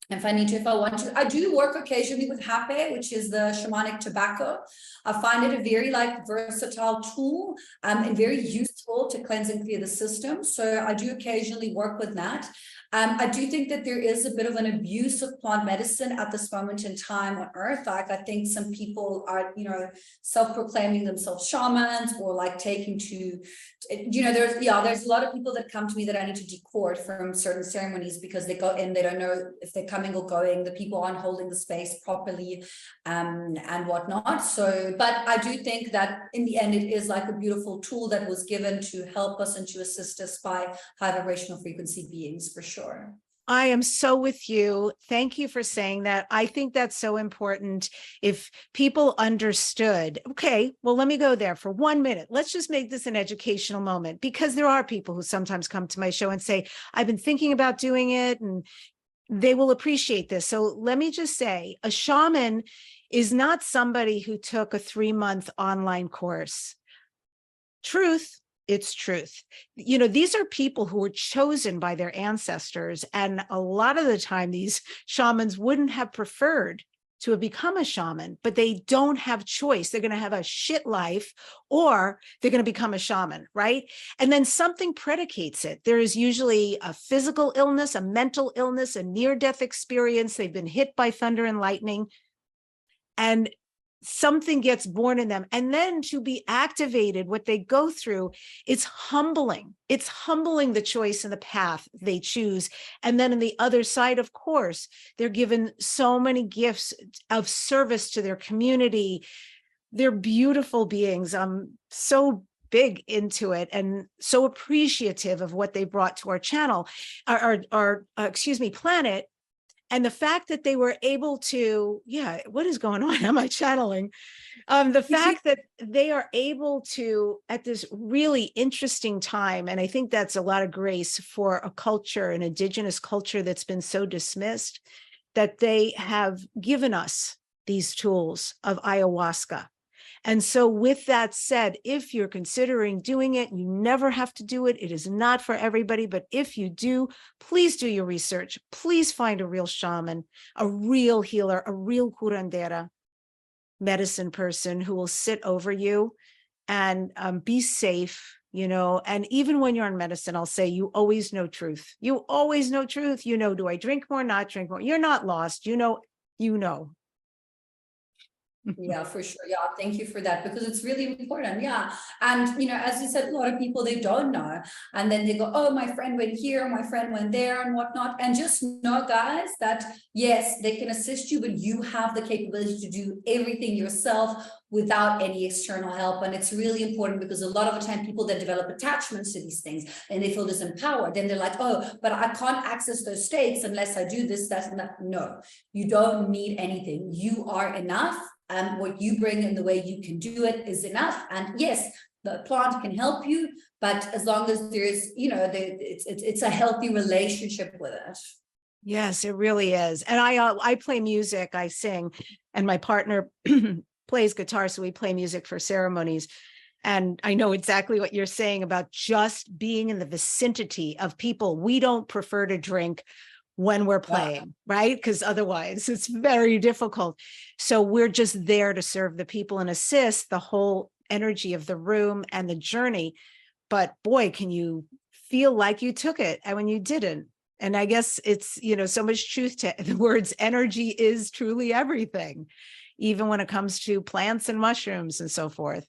if I need to, if I want to. I do work occasionally with hape, which is the shamanic tobacco. I find it a very versatile tool, and very useful to cleanse and clear the system. So I do occasionally work with that. I do think that there is a bit of an abuse of plant medicine at this moment in time on Earth. Like I think some people are, self-proclaiming themselves shamans, or like taking to, there's a lot of people that come to me that I need to decord from certain ceremonies because they go in, they don't know if they're coming or going, the people aren't holding the space properly, and whatnot. So, but I do think that in the end, it is like a beautiful tool that was given to help us and to assist us by high vibrational frequency beings, for sure. I am so with you. Thank you for saying that. I think that's so important. If people understood, okay, well, let me go there for 1 minute. Let's just make this an educational moment, because there are people who sometimes come to my show and say, I've been thinking about doing it, and they will appreciate this. So let me just say, a shaman is not somebody who took a 3-month online course. Truth. It's truth. You know, these are people who were chosen by their ancestors. And a lot of the time, these shamans wouldn't have preferred to have become a shaman, but they don't have choice. They're going to have a shit life, or they're going to become a shaman, right? And then something predicates it. There is usually a physical illness, a mental illness, a near-death experience. They've been hit by thunder and lightning, and something gets born in them. And then to be activated, what they go through, it's humbling. It's humbling, the choice and the path they choose. And then on the other side, of course, they're given so many gifts of service to their community. They're beautiful beings. I'm so big into it and so appreciative of what they brought to our channel, our planet. And the fact that they were able to, what is going on? Am I channeling? The fact that they are able to, at this really interesting time, and I think that's a lot of grace for a culture, an indigenous culture that's been so dismissed, that they have given us these tools of ayahuasca. And so with that said, if you're considering doing it, you never have to do it. It is not for everybody, but if you do, please do your research. Please find a real shaman, a real healer, a real curandera, medicine person who will sit over you and be safe, you know. And even when you're in medicine, I'll say, you always know truth. You always know truth. You know, do I drink more, not drink more? You're not lost. You know. Yeah, for sure. Yeah, thank you for that, because it's really important. Yeah. And, you know, as you said, a lot of people, they don't know. And then they go, oh, my friend went here, my friend went there and whatnot. And just know, guys, that yes, they can assist you, but you have the capability to do everything yourself without any external help. And it's really important, because a lot of the time people that develop attachments to these things and they feel disempowered, then they're like, oh, but I can't access those states unless I do this, that, and that. No, you don't need anything. You are enough. And what you bring and the way you can do it is enough. And yes, the plant can help you, but as long as there's, you know, it's a healthy relationship with it. Yes, it really is. And I play music, I sing, and my partner plays guitar, so we play music for ceremonies. And I know exactly what you're saying about just being in the vicinity of people. We don't prefer to drink when we're playing, right? Because otherwise it's very difficult. So we're just there to serve the people and assist the whole energy of the room and the journey. But boy, can you feel like you took it and when you didn't. And I guess it's, you know, so much truth to the words. Energy is truly everything, even when it comes to plants and mushrooms and so forth.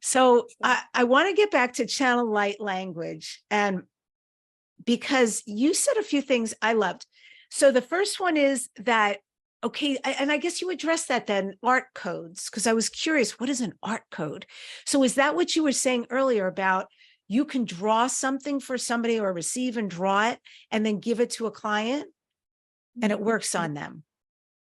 So I want to get back to channel light language, and because you said a few things I loved. So the first one is that, okay, and I guess you addressed that then, art codes, because I was curious, what is an art code? So is that what you were saying earlier about you can draw something for somebody or receive and draw it and then give it to a client and it works on them?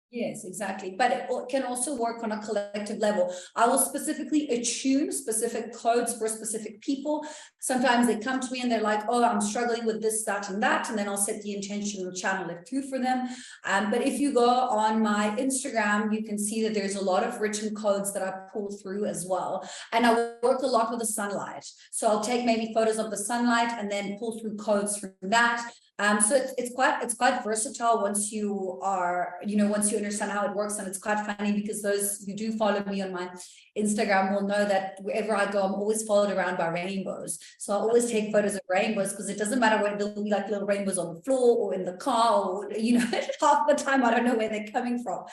Yes, exactly. But it can also work on a collective level. I will specifically attune specific codes for specific people. Sometimes they come to me and they're like, oh, I'm struggling with this, that, and that. And then I'll set the intention and channel it through for them. But if you go on my Instagram, you can see that there's a lot of written codes that I pull through as well. And I work a lot with the sunlight. So I'll take maybe photos of the sunlight and then pull through codes from that. So it's quite versatile once you are, you know, once you understand how it works. And it's quite funny because those who do follow me on my Instagram will know that wherever I go, I'm always followed around by rainbows. So I always take photos of rainbows because it doesn't matter whether there'll be like little rainbows on the floor or in the car, or, you know, half the time I don't know where they're coming from.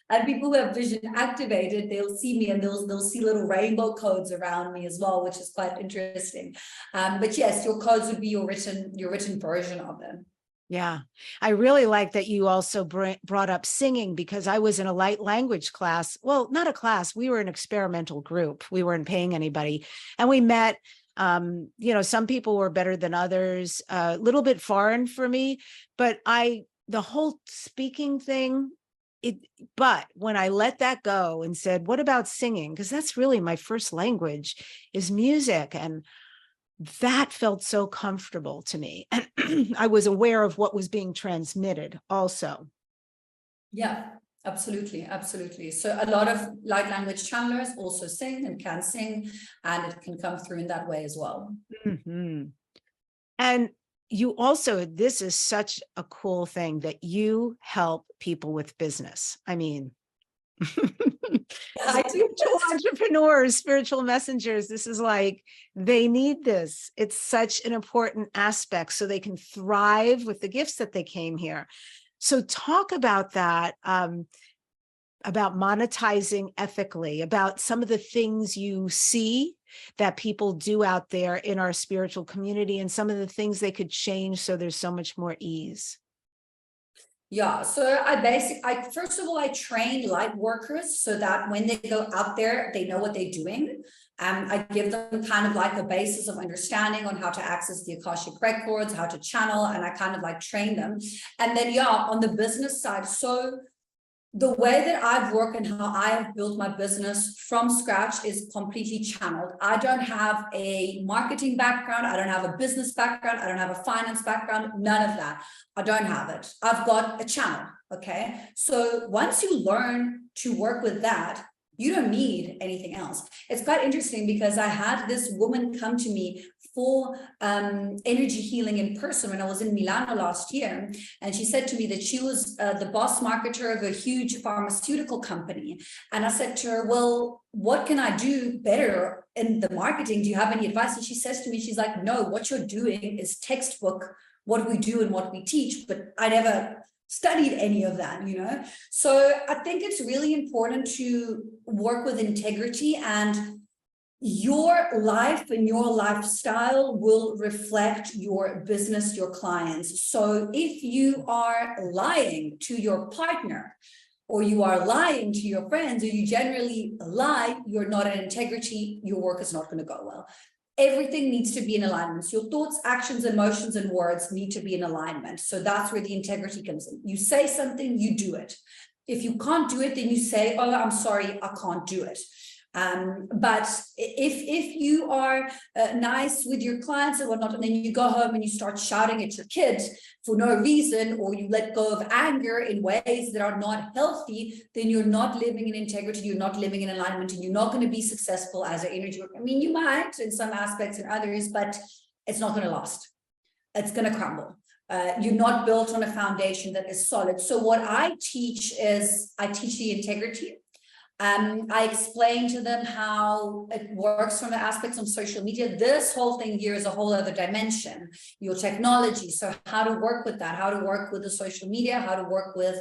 And people who have vision activated, they'll see me and they'll see little rainbow codes around me as well, which is quite interesting. But yes, your codes would be your written version of them. Yeah. I really like that you also brought up singing, because I was in a light language class. Well, not a class. We were an experimental group. We weren't paying anybody. And we met, some people were better than others, a little bit foreign for me, but the whole speaking thing, but when I let that go and said, what about singing? Because that's really my first language is music. And that felt so comfortable to me. And I was aware of what was being transmitted also. Yeah, absolutely. Absolutely. So a lot of light language channelers also sing and can sing, and it can come through in that way as well. Mm-hmm. And you also, this is such a cool thing that you help people with business. I mean, spiritual entrepreneurs, spiritual messengers, this is like, they need this. It's such an important aspect so they can thrive with the gifts that they came here. So talk about that, about monetizing ethically, about some of the things you see that people do out there in our spiritual community, and some of the things they could change so there's so much more ease. Yeah, so first of all, I train light workers so that when they go out there, they know what they're doing. I give them kind of like a basis of understanding on how to access the Akashic records, how to channel, and I kind of like train them. And then, yeah, on the business side, so the way that I've worked and how I have built my business from scratch is completely channeled. I don't have a marketing background. I don't have a business background. I don't have a finance background. None of that. I don't have it. I've got a channel. Okay. So once you learn to work with that, you don't need anything else. It's quite interesting because I had this woman come to me for energy healing in person when I was in Milan last year. And she said to me that she was the boss marketer of a huge pharmaceutical company. And I said to her, well, what can I do better in the marketing? Do you have any advice? And she says to me, she's like, no, what you're doing is textbook what we do and what we teach, but I never studied any of that, So I think it's really important to work with integrity, and your life and your lifestyle will reflect your business, your clients. So if you are lying to your partner, or you are lying to your friends, or you generally lie, you're not in integrity, your work is not going to go well. Everything needs to be in alignment. So your thoughts, actions, emotions, and words need to be in alignment. So that's where the integrity comes in. You say something, you do it. If you can't do it, then you say, oh, I'm sorry, I can't do it. But if you are nice with your clients and whatnot, and then you go home and you start shouting at your kids for no reason, or you let go of anger in ways that are not healthy, then you're not living in integrity, you're not living in alignment, and you're not going to be successful as an energy worker. I mean, you might in some aspects and others, but it's not going to last. It's going to crumble. You're not built on a foundation that is solid. So what I teach is, I teach the integrity. I explain to them how it works from the aspects of social media. This whole thing here is a whole other dimension, your technology. So how to work with that, how to work with the social media, how to work with,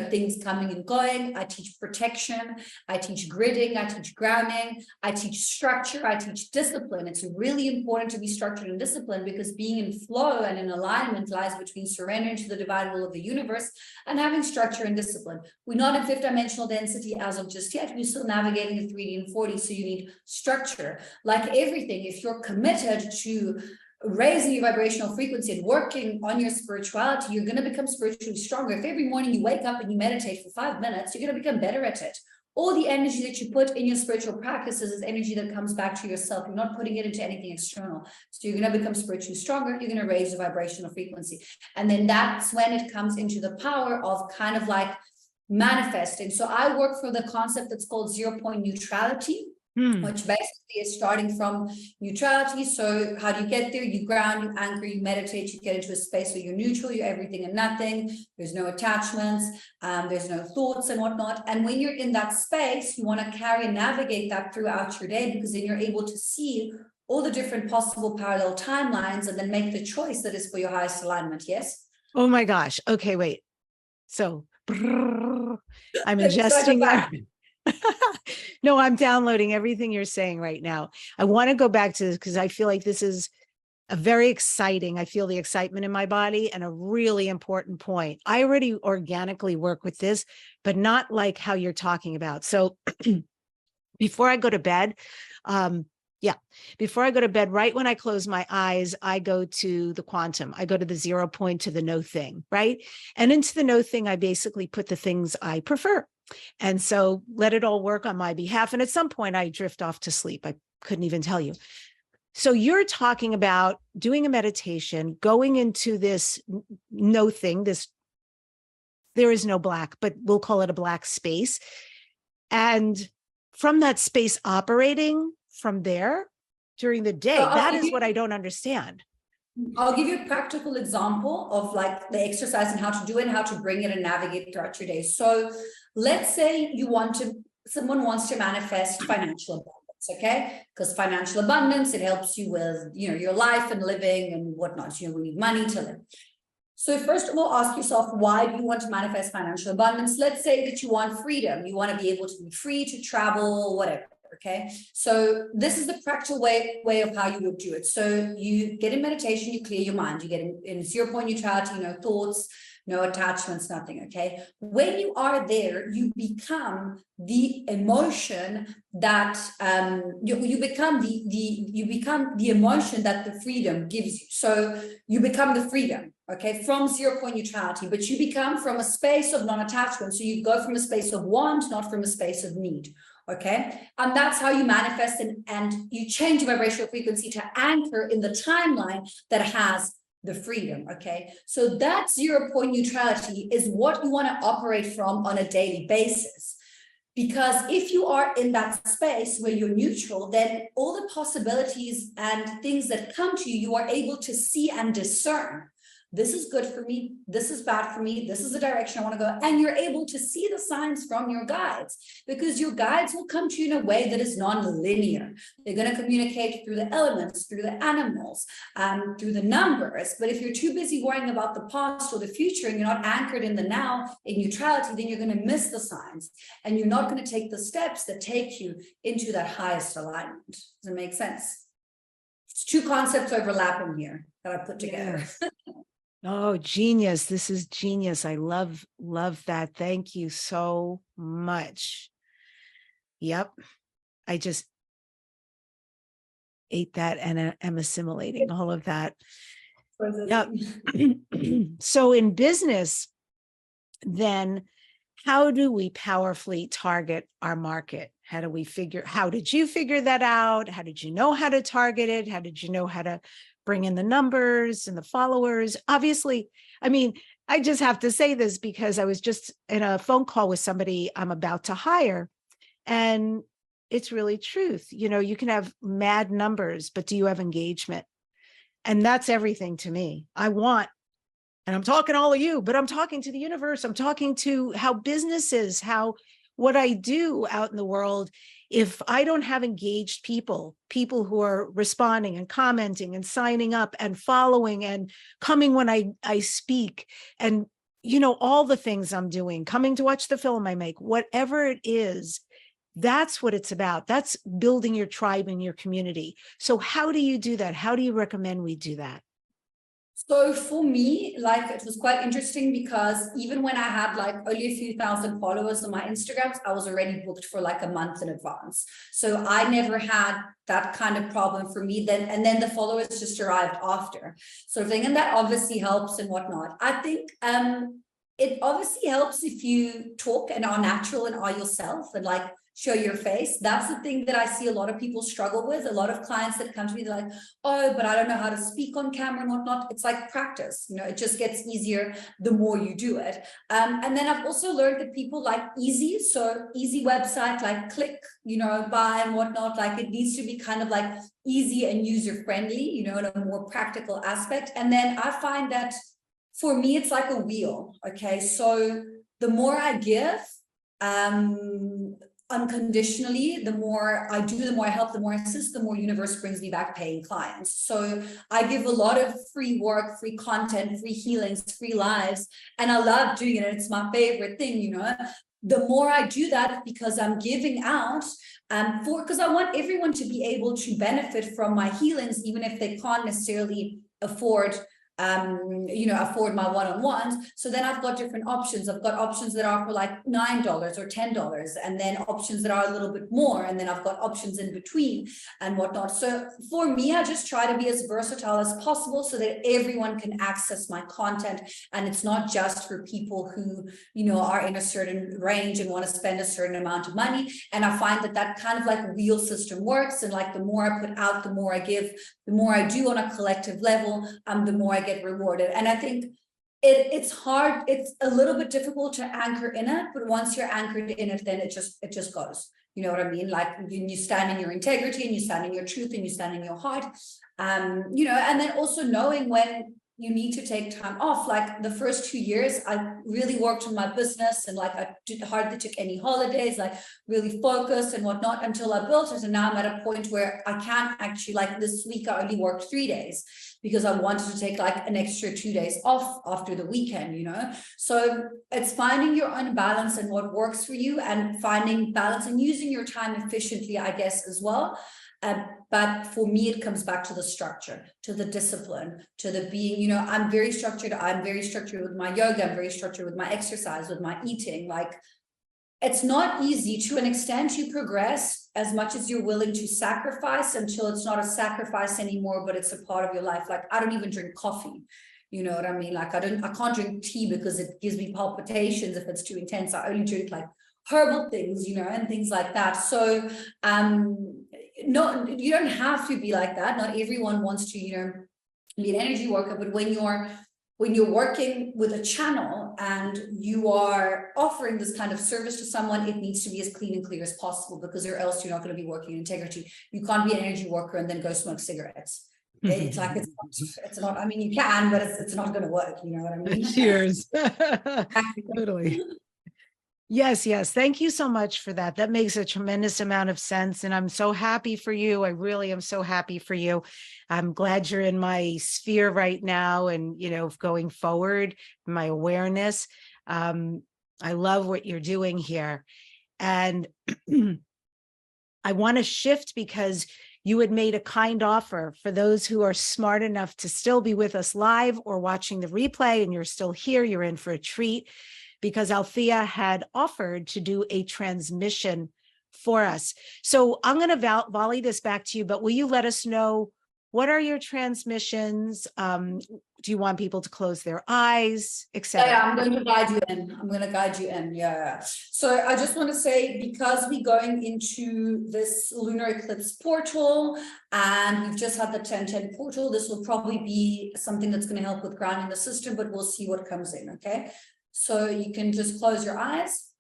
things coming and going. I teach protection. I teach gridding. I teach grounding. I teach structure. I teach discipline. It's really important to be structured and disciplined, because being in flow and in alignment lies between surrendering to the divine will of the universe and having structure and discipline. We're not in fifth dimensional density as of just yet. We're still navigating the 3D and 4D, so you need structure. Like everything, if you're committed to raising your vibrational frequency and working on your spirituality, you're going to become spiritually stronger. If every morning you wake up and you meditate for 5 minutes, you're going to become better at it. All the energy that you put in your spiritual practices is energy that comes back to yourself. You're not putting it into anything external. So you're going to become spiritually stronger. You're going to raise your vibrational frequency. And then that's when it comes into the power of kind of like manifesting. So I work for the concept that's called 0-point neutrality, which basically is starting from neutrality. So how do you get there? You ground, you anchor, you meditate, you get into a space where you're neutral, you're everything and nothing. There's no attachments, there's no thoughts and whatnot. And when you're in that space, you want to carry and navigate that throughout your day, because then you're able to see all the different possible parallel timelines and then make the choice that is for your highest alignment. Yes? Oh my gosh. Okay, wait. So I'm ingesting that. No, I'm downloading everything you're saying right now. I want to go back to this because I feel like this is a very exciting, I feel the excitement in my body, and a really important point. I already organically work with this, but not like how you're talking about. So before I go to bed, before I go to bed, right when I close my eyes, I go to the quantum. I go to the 0 point, to the no thing, right? And into the no thing, I basically put the things I prefer. And so let it all work on my behalf. And at some point I drift off to sleep. I couldn't even tell you. So you're talking about doing a meditation, going into this no thing, there is no black, but we'll call it a black space. And from that space operating from there during the day, that is what I don't understand. I'll give you a practical example of like the exercise and how to do it and how to bring it and navigate throughout your day. So let's say someone wants to manifest financial abundance, okay? Because financial abundance, it helps you with, your life and living and whatnot. We need money to live. So first of all, ask yourself, why do you want to manifest financial abundance? Let's say that you want freedom. You want to be able to be free to travel, whatever. Okay, so this is the practical way of how you would do it. So you get in meditation, you clear your mind, you get in 0 point neutrality, no thoughts, no attachments, nothing. Okay, when you are there, you become the emotion that you become the emotion that the freedom gives you. So you become the freedom. Okay, from 0 point neutrality, but you become from a space of non-attachment. So you go from a space of want, not from a space of need. Okay, and that's how you manifest and you change your vibrational frequency to anchor in the timeline that has the freedom. Okay, so that 0 point neutrality is what you want to operate from on a daily basis. Because if you are in that space where you're neutral, then all the possibilities and things that come to you, you are able to see and discern. This is good for me. This is bad for me. This is the direction I want to go. And you're able to see the signs from your guides, because your guides will come to you in a way that is non-linear. They're going to communicate through the elements, through the animals, through the numbers. But if you're too busy worrying about the past or the future and you're not anchored in the now, in neutrality, then you're going to miss the signs and you're not going to take the steps that take you into that highest alignment. Does it make sense? It's two concepts overlapping here that I put together. Yeah. Oh, genius. This is genius. I love that. Thank you so much. Yep. I just ate that and am assimilating all of that. Yep. So in business, then how do we powerfully target our market? How did you figure that out? How did you know how to target it? How did you know how to bring in the numbers and the followers? Obviously, I mean, I just have to say this because I was just in a phone call with somebody I'm about to hire, and it's really truth. You can have mad numbers, but do you have engagement? And that's everything to me. And I'm talking to all of you, but I'm talking to the universe. I'm talking to how business is, what I do out in the world. If I don't have engaged people who are responding and commenting and signing up and following and coming when I speak, and, all the things I'm doing, coming to watch the film I make, whatever it is, that's what it's about. That's building your tribe and your community. So how do you do that? How do you recommend we do that? So for me, it was quite interesting because even when I had only a few thousand followers on my Instagrams, I was already booked for a month in advance. So I never had that kind of problem for me then. And then the followers just arrived after sort of thing. And that obviously helps and whatnot. I think it obviously helps if you talk and are natural and are yourself and show your face. That's the thing that I see a lot of people struggle with. A lot of clients that come to me, they're like, oh, but I don't know how to speak on camera and whatnot. It's like practice, it just gets easier the more you do it. And then I've also learned that people like easy. So easy website, click, buy and whatnot. It needs to be kind of easy and user-friendly, in a more practical aspect. And then I find that for me, it's like a wheel. Okay. So the more I give, unconditionally, the more I do, the more I help, the more I assist, the more universe brings me back paying clients. So I give a lot of free work, free content, free healings, free lives, and I love doing it. It's my favorite thing, the more I do that, because I'm giving out, because I want everyone to be able to benefit from my healings, even if they can't necessarily afford afford my one-on-ones. So then I've got different options. I've got options that are for like $9 or $10, and then options that are a little bit more, and then I've got options in between and whatnot. So for me, I just try to be as versatile as possible so that everyone can access my content, and it's not just for people who are in a certain range and want to spend a certain amount of money. And I find that kind of like wheel system works, and like the more I put out, the more I give, the more I do on a collective level, the more I get rewarded. And I think it's hard, it's a little bit difficult to anchor in it, but once you're anchored in it, then it just goes. You know what I mean? Like you stand in your integrity, and you stand in your truth, and you stand in your heart. And then also knowing when you need to take time off. Like the first 2 years, I really worked on my business, and like I hardly took any holidays, like really focused and whatnot until I built it. And now I'm at a point where I can't actually, like this week, I only worked 3 days because I wanted to take like an extra 2 days off after the weekend, So it's finding your own balance and what works for you, and finding balance and using your time efficiently, I guess, as well. But for me, it comes back to the structure, to the discipline, to the being, I'm very structured. I'm very structured with my yoga. I'm very structured with my exercise, with my eating. Like, it's not easy. To an extent, you progress as much as you're willing to sacrifice until it's not a sacrifice anymore, but it's a part of your life. Like, I don't even drink coffee. You know what I mean? Like, I can't drink tea because it gives me palpitations if it's too intense. I only drink like herbal things, and things like that. So, no, you don't have to be like that. Not everyone wants to, be an energy worker, but when you're working with a channel and you are offering this kind of service to someone, it needs to be as clean and clear as possible, because or else you're not going to be working in integrity. You can't be an energy worker and then go smoke cigarettes. It's like, it's not, I mean, you can, but it's not going to work. You know what I mean? Cheers. Totally. Yes. Thank you so much for that. That makes a tremendous amount of sense. And I'm so happy for you. I really am so happy for you. I'm glad you're in my sphere right now, and, going forward, my awareness. I love what you're doing here. And I want to shift, because you had made a kind offer for those who are smart enough to still be with us live or watching the replay, and you're still here, you're in for a treat, because Althea had offered to do a transmission for us. So I'm going to volley this back to you, but will you let us know, what are your transmissions? Do you want people to close their eyes, etc.? Yeah, I'm going to guide you in. Yeah. So I just want to say, because we're going into this lunar eclipse portal, and we've just had the 10-10 portal, this will probably be something that's going to help with grounding the system, but we'll see what comes in. Okay. So you can just close your eyes,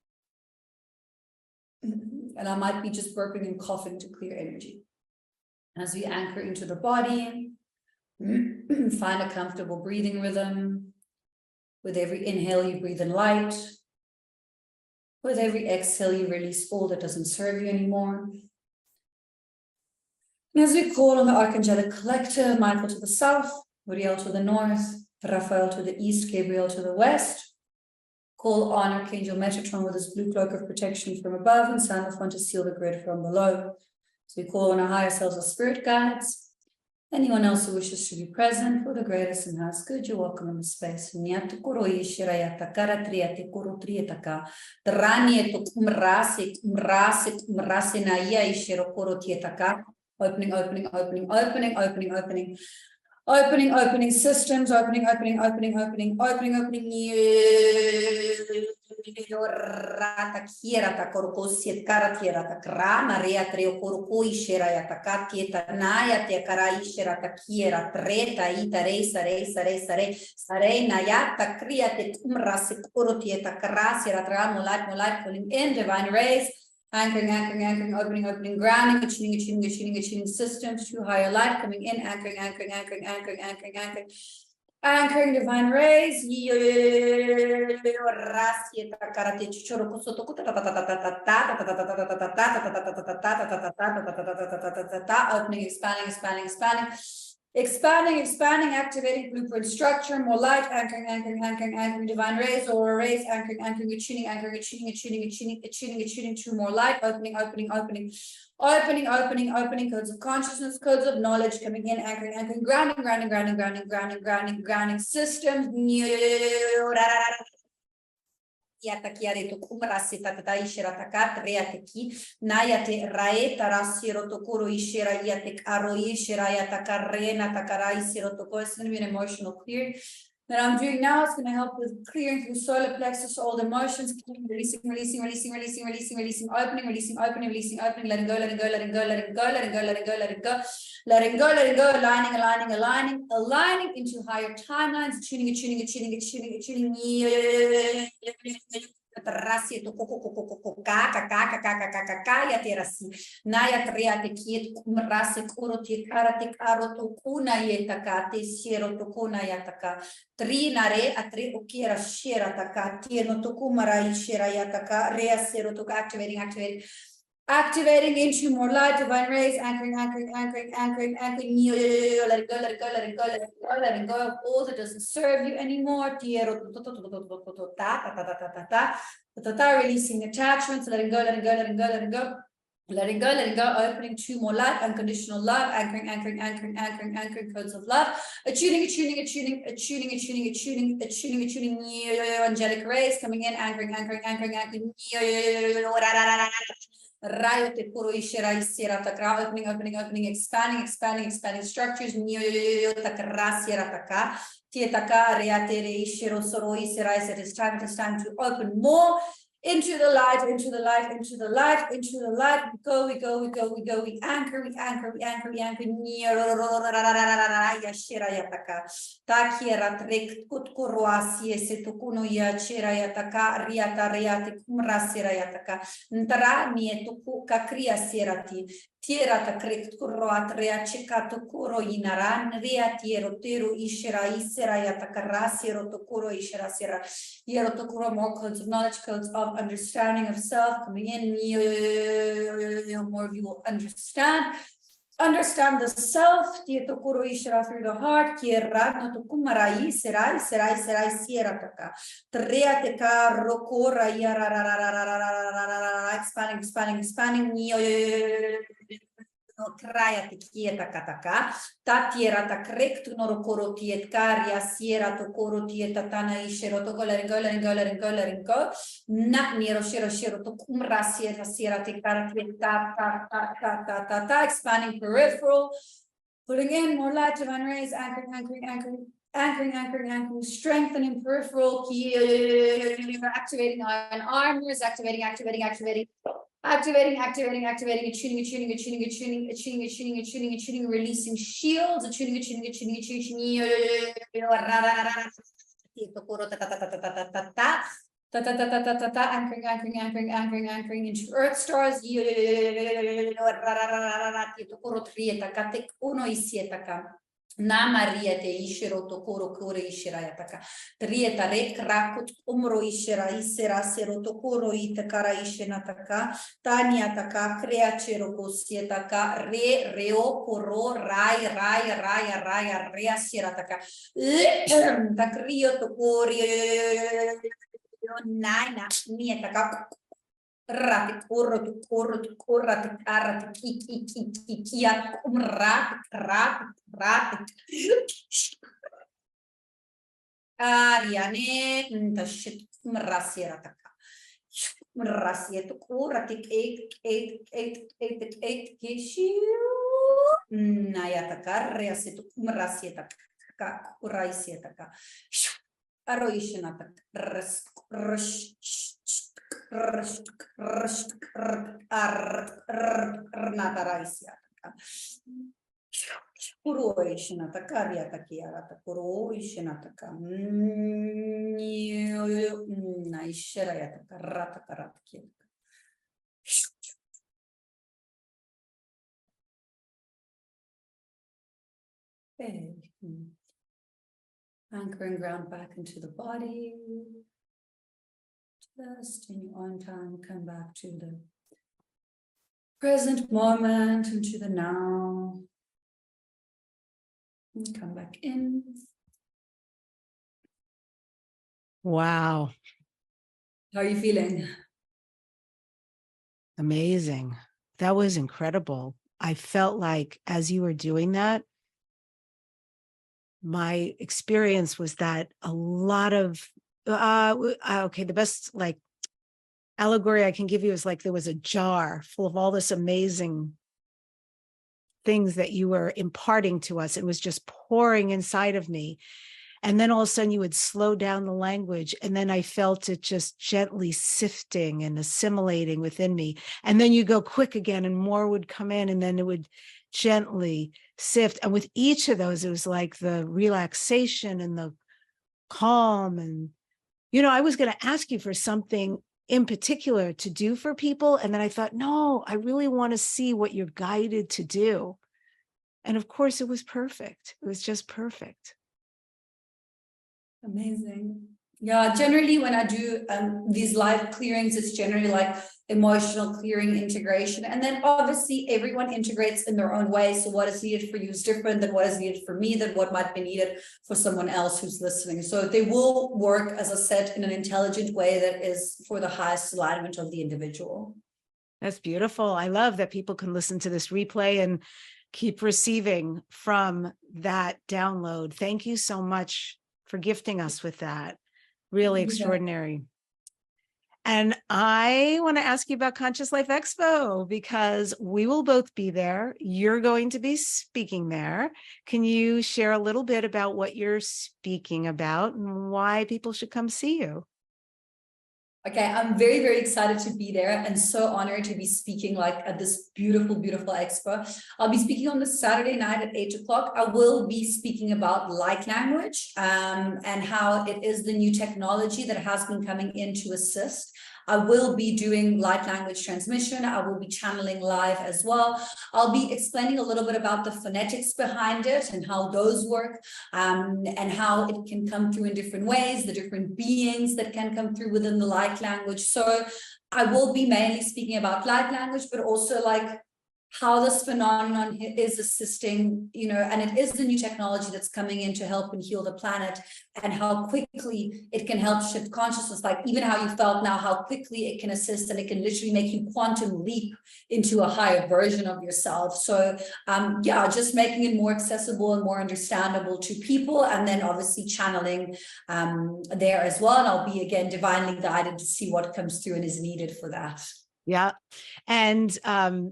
and I might be just burping and coughing to clear energy. As we anchor into the body, find a comfortable breathing rhythm. With every inhale, you breathe in light. With every exhale, you release all that doesn't serve you anymore. And as we call on the Archangelic Collective, Michael to the south, Uriel to the north, Raphael to the east, Gabriel to the west, call on Archangel Metatron with his blue cloak of protection from above, and Sandalphon to seal the grid from below. So we call on our higher selves as spirit guides. Anyone else who wishes to be present for the greatest and highest good, you're welcome in the space. Opening systems, opening. Rata kiera ta korokosiet karatiera ta krama rea treo korokoi shera ya ta katieta naya te karai shera ta kiera treta ita rei sare naya ta kria te kumrasi korotieta karasiera tra molat pulling in divine rays. Anchoring, opening, grounding, attuning systems to higher light, coming in, anchoring. Anchoring divine rays. Opening, expanding. Expanding, activating blueprint structure, more light, anchoring, divine rays, aura rays, anchoring, attuning to more light, opening, codes of consciousness, codes of knowledge coming in, anchoring, grounding systems. Yatakiare to kumrasita taishira takat reateki nayate raeta rasiro tokuro ishira yatek aro ishira yatakarena takarai siro toko. It's going to be an emotional clear that I'm doing now. It's going to help with clearing through solar plexus, all the emotions, releasing, opening, letting go, aligning into higher timelines, attuning. Terasi to kaka terasi naya triate kiet kumrase kuro ti karate karo to kuna yetaka te siero to kuna yataka trinare atre okira shera taka tieno to kumara ishera yataka rea siero to activating into more light, divine rays, anchoring, letting go of all that doesn't serve you anymore. Releasing attachments, letting go, opening to more light, unconditional love, anchoring, codes of love, attuning, angelic rays coming in, anchoring, Rayo te puro ishera isera takra, opening, expanding structures, takra sera taka, tietaka reatere ishero soro isera. It is time to open more into the light. We go, we anchor, yashera yataka, takiera trek kutkoroasi esetukuno yachera yataka, riata reate kumrasera yataka, ntara mietuku kakria serati, tiera takrek kuroat rea chekato kuro inaran, rea tiero teru ishera isera yataka rasiero tokuro ishera sera, yero tokuro, more codes of knowledge, codes of understanding of self coming in. More of you will understand the self through the heart. Expanding Kraya te kieta kataka, tatiera ta krek tu noro koro tiet karia siera to koro tieta tana ishero to letting go, not nero shero to kumra siera te karatieta ta, expanding peripheral, putting in more light, divine rays, anchoring, strengthening peripheral, activating iron armors, activating, attuning, releasing shields, attuning, anchoring into earth stars, Namaria te ishero to koro ishera yataka. Trieta rek rakut umro ishera isera sero to koro itakara ishenataka. Tanya taka creachero kosietaka reo koro raya rea sirataka. Takrio to kori nana nietaka. Ratik kikia ratik Ariane ntashit mrasiera taka mrasiet kuratik eight kishi nayataka reasit mrasieta ka kuraisieta ka aroishinata Nataraisia. Kuroishinataka, riatakiarata, kuroishinataka. Naisherayataka, ratakarataki. Anchoring ground back into the body. Just in your own time, come back to the present moment, into the now. And come back in. Wow. How are you feeling? Amazing. That was incredible. I felt like as you were doing that, my experience was that a lot of, okay, the best like allegory I can give you is like there was a jar full of all this amazing things that you were imparting to us. It was just pouring inside of me. And then all of a sudden you would slow down the language. And then I felt it just gently sifting and assimilating within me. And then you go quick again and more would come in and then it would gently sift. And with each of those, it was like the relaxation and the calm. And, you know, I was going to ask you for something in particular to do for people. And then I thought, no, I really want to see what you're guided to do. And of course, it was perfect. It was just perfect. Amazing. Yeah, generally when I do these live clearings, it's generally like emotional clearing, integration. And then obviously everyone integrates in their own way. So what is needed for you is different than what is needed for me, than what might be needed for someone else who's listening. So they will work, as I said, in an intelligent way that is for the highest alignment of the individual. That's beautiful. I love that people can listen to this replay and keep receiving from that download. Thank you so much for gifting us with that. Really extraordinary. And I want to ask you about Conscious Life Expo because we will both be there. You're going to be speaking there. Can you share a little bit about what you're speaking about and why people should come see you? Okay, I'm very, very excited to be there and so honored to be speaking like at this beautiful, beautiful expo. I'll be speaking on the Saturday night at 8 o'clock. I will be speaking about light language and how it is the new technology that has been coming in to assist. I will be doing light language transmission. I will be channeling live as well. I'll be explaining a little bit about the phonetics behind it and how those work and how it can come through in different ways, the different beings that can come through within the light language. So I will be mainly speaking about light language, but also like how this phenomenon is assisting, you know, and it is the new technology that's coming in to help and heal the planet, and how quickly it can help shift consciousness, like even how you felt now, how quickly it can assist, and it can literally make you quantum leap into a higher version of yourself. So yeah, just making it more accessible and more understandable to people, and then obviously channeling there as well. And I'll be again divinely guided to see what comes through and is needed for that. Yeah. And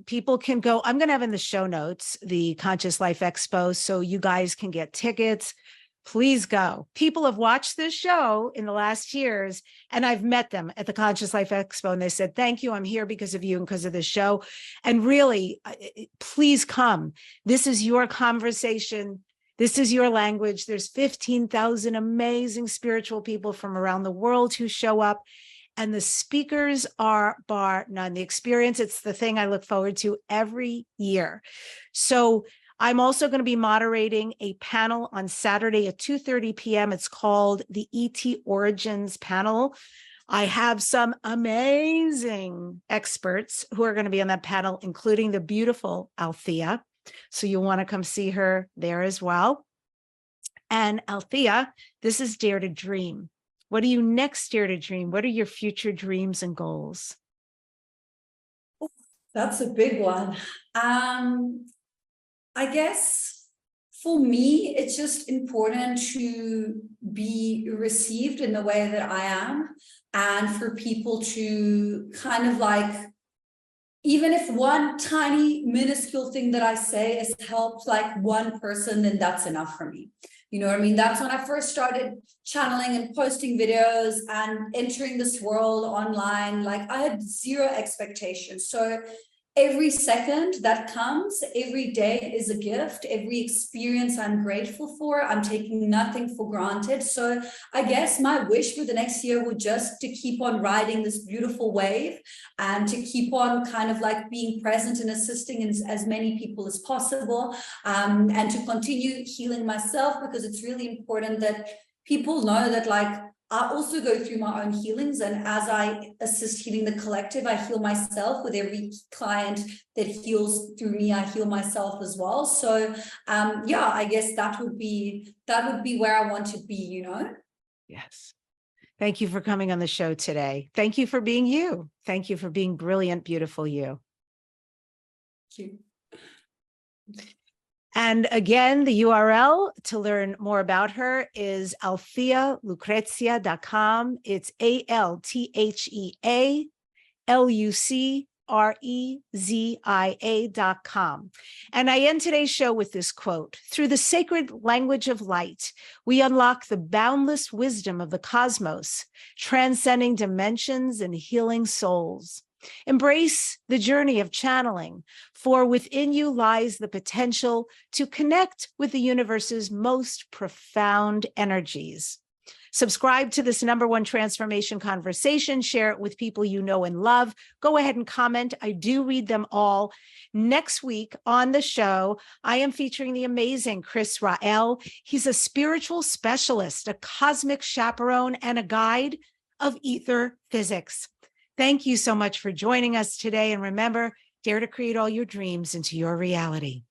people can go, I'm going to have in the show notes, the Conscious Life Expo, so you guys can get tickets. Please go. People have watched this show in the last years, and I've met them at the Conscious Life Expo, and they said, thank you. I'm here because of you and because of this show. And really, please come. This is your conversation. This is your language. There's 15,000 amazing spiritual people from around the world who show up. And the speakers are bar none. The experience, it's the thing I look forward to every year. So I'm also going to be moderating a panel on Saturday at 2:30 p.m. It's called the ET Origins panel. I have some amazing experts who are going to be on that panel, including the beautiful Althea. So you'll want to come see her there as well. And Althea, this is Dare to Dream. What do you next dare to dream? What are your future dreams and goals? That's a big one. I guess for me, it's just important to be received in the way that I am, and for people to kind of like, even if one tiny minuscule thing that I say has helped like one person, then that's enough for me. You know what I mean? That's when I first started channeling and posting videos and entering this world online. Like I had zero expectations. So every second that comes, every day is a gift. Every experience I'm grateful for. I'm taking nothing for granted. So I guess my wish for the next year would just to keep on riding this beautiful wave and to keep on kind of like being present and assisting as many people as possible, and to continue healing myself, because it's really important that people know that like I also go through my own healings, and as I assist healing the collective, I heal myself. With every client that heals through me, I heal myself as well. So yeah, I guess that would be where I want to be, you know. Yes. Thank you for coming on the show today. Thank you for being you. Thank you for being brilliant, beautiful you. Thank you. And again, the URL to learn more about her is althealucrezia.com. It's ALTHEALUCREZIA.com. And I end today's show with this quote: "Through the sacred language of light, we unlock the boundless wisdom of the cosmos, transcending dimensions and healing souls. Embrace the journey of channeling, for within you lies the potential to connect with the universe's most profound energies." Subscribe to this #1 transformation conversation. Share it with people you know and love. Go ahead and comment. I do read them all. Next week on the show, I am featuring the amazing Chris Rael. He's a spiritual specialist, a cosmic chaperone, and a guide of ether physics. Thank you so much for joining us today. And remember, dare to create all your dreams into your reality.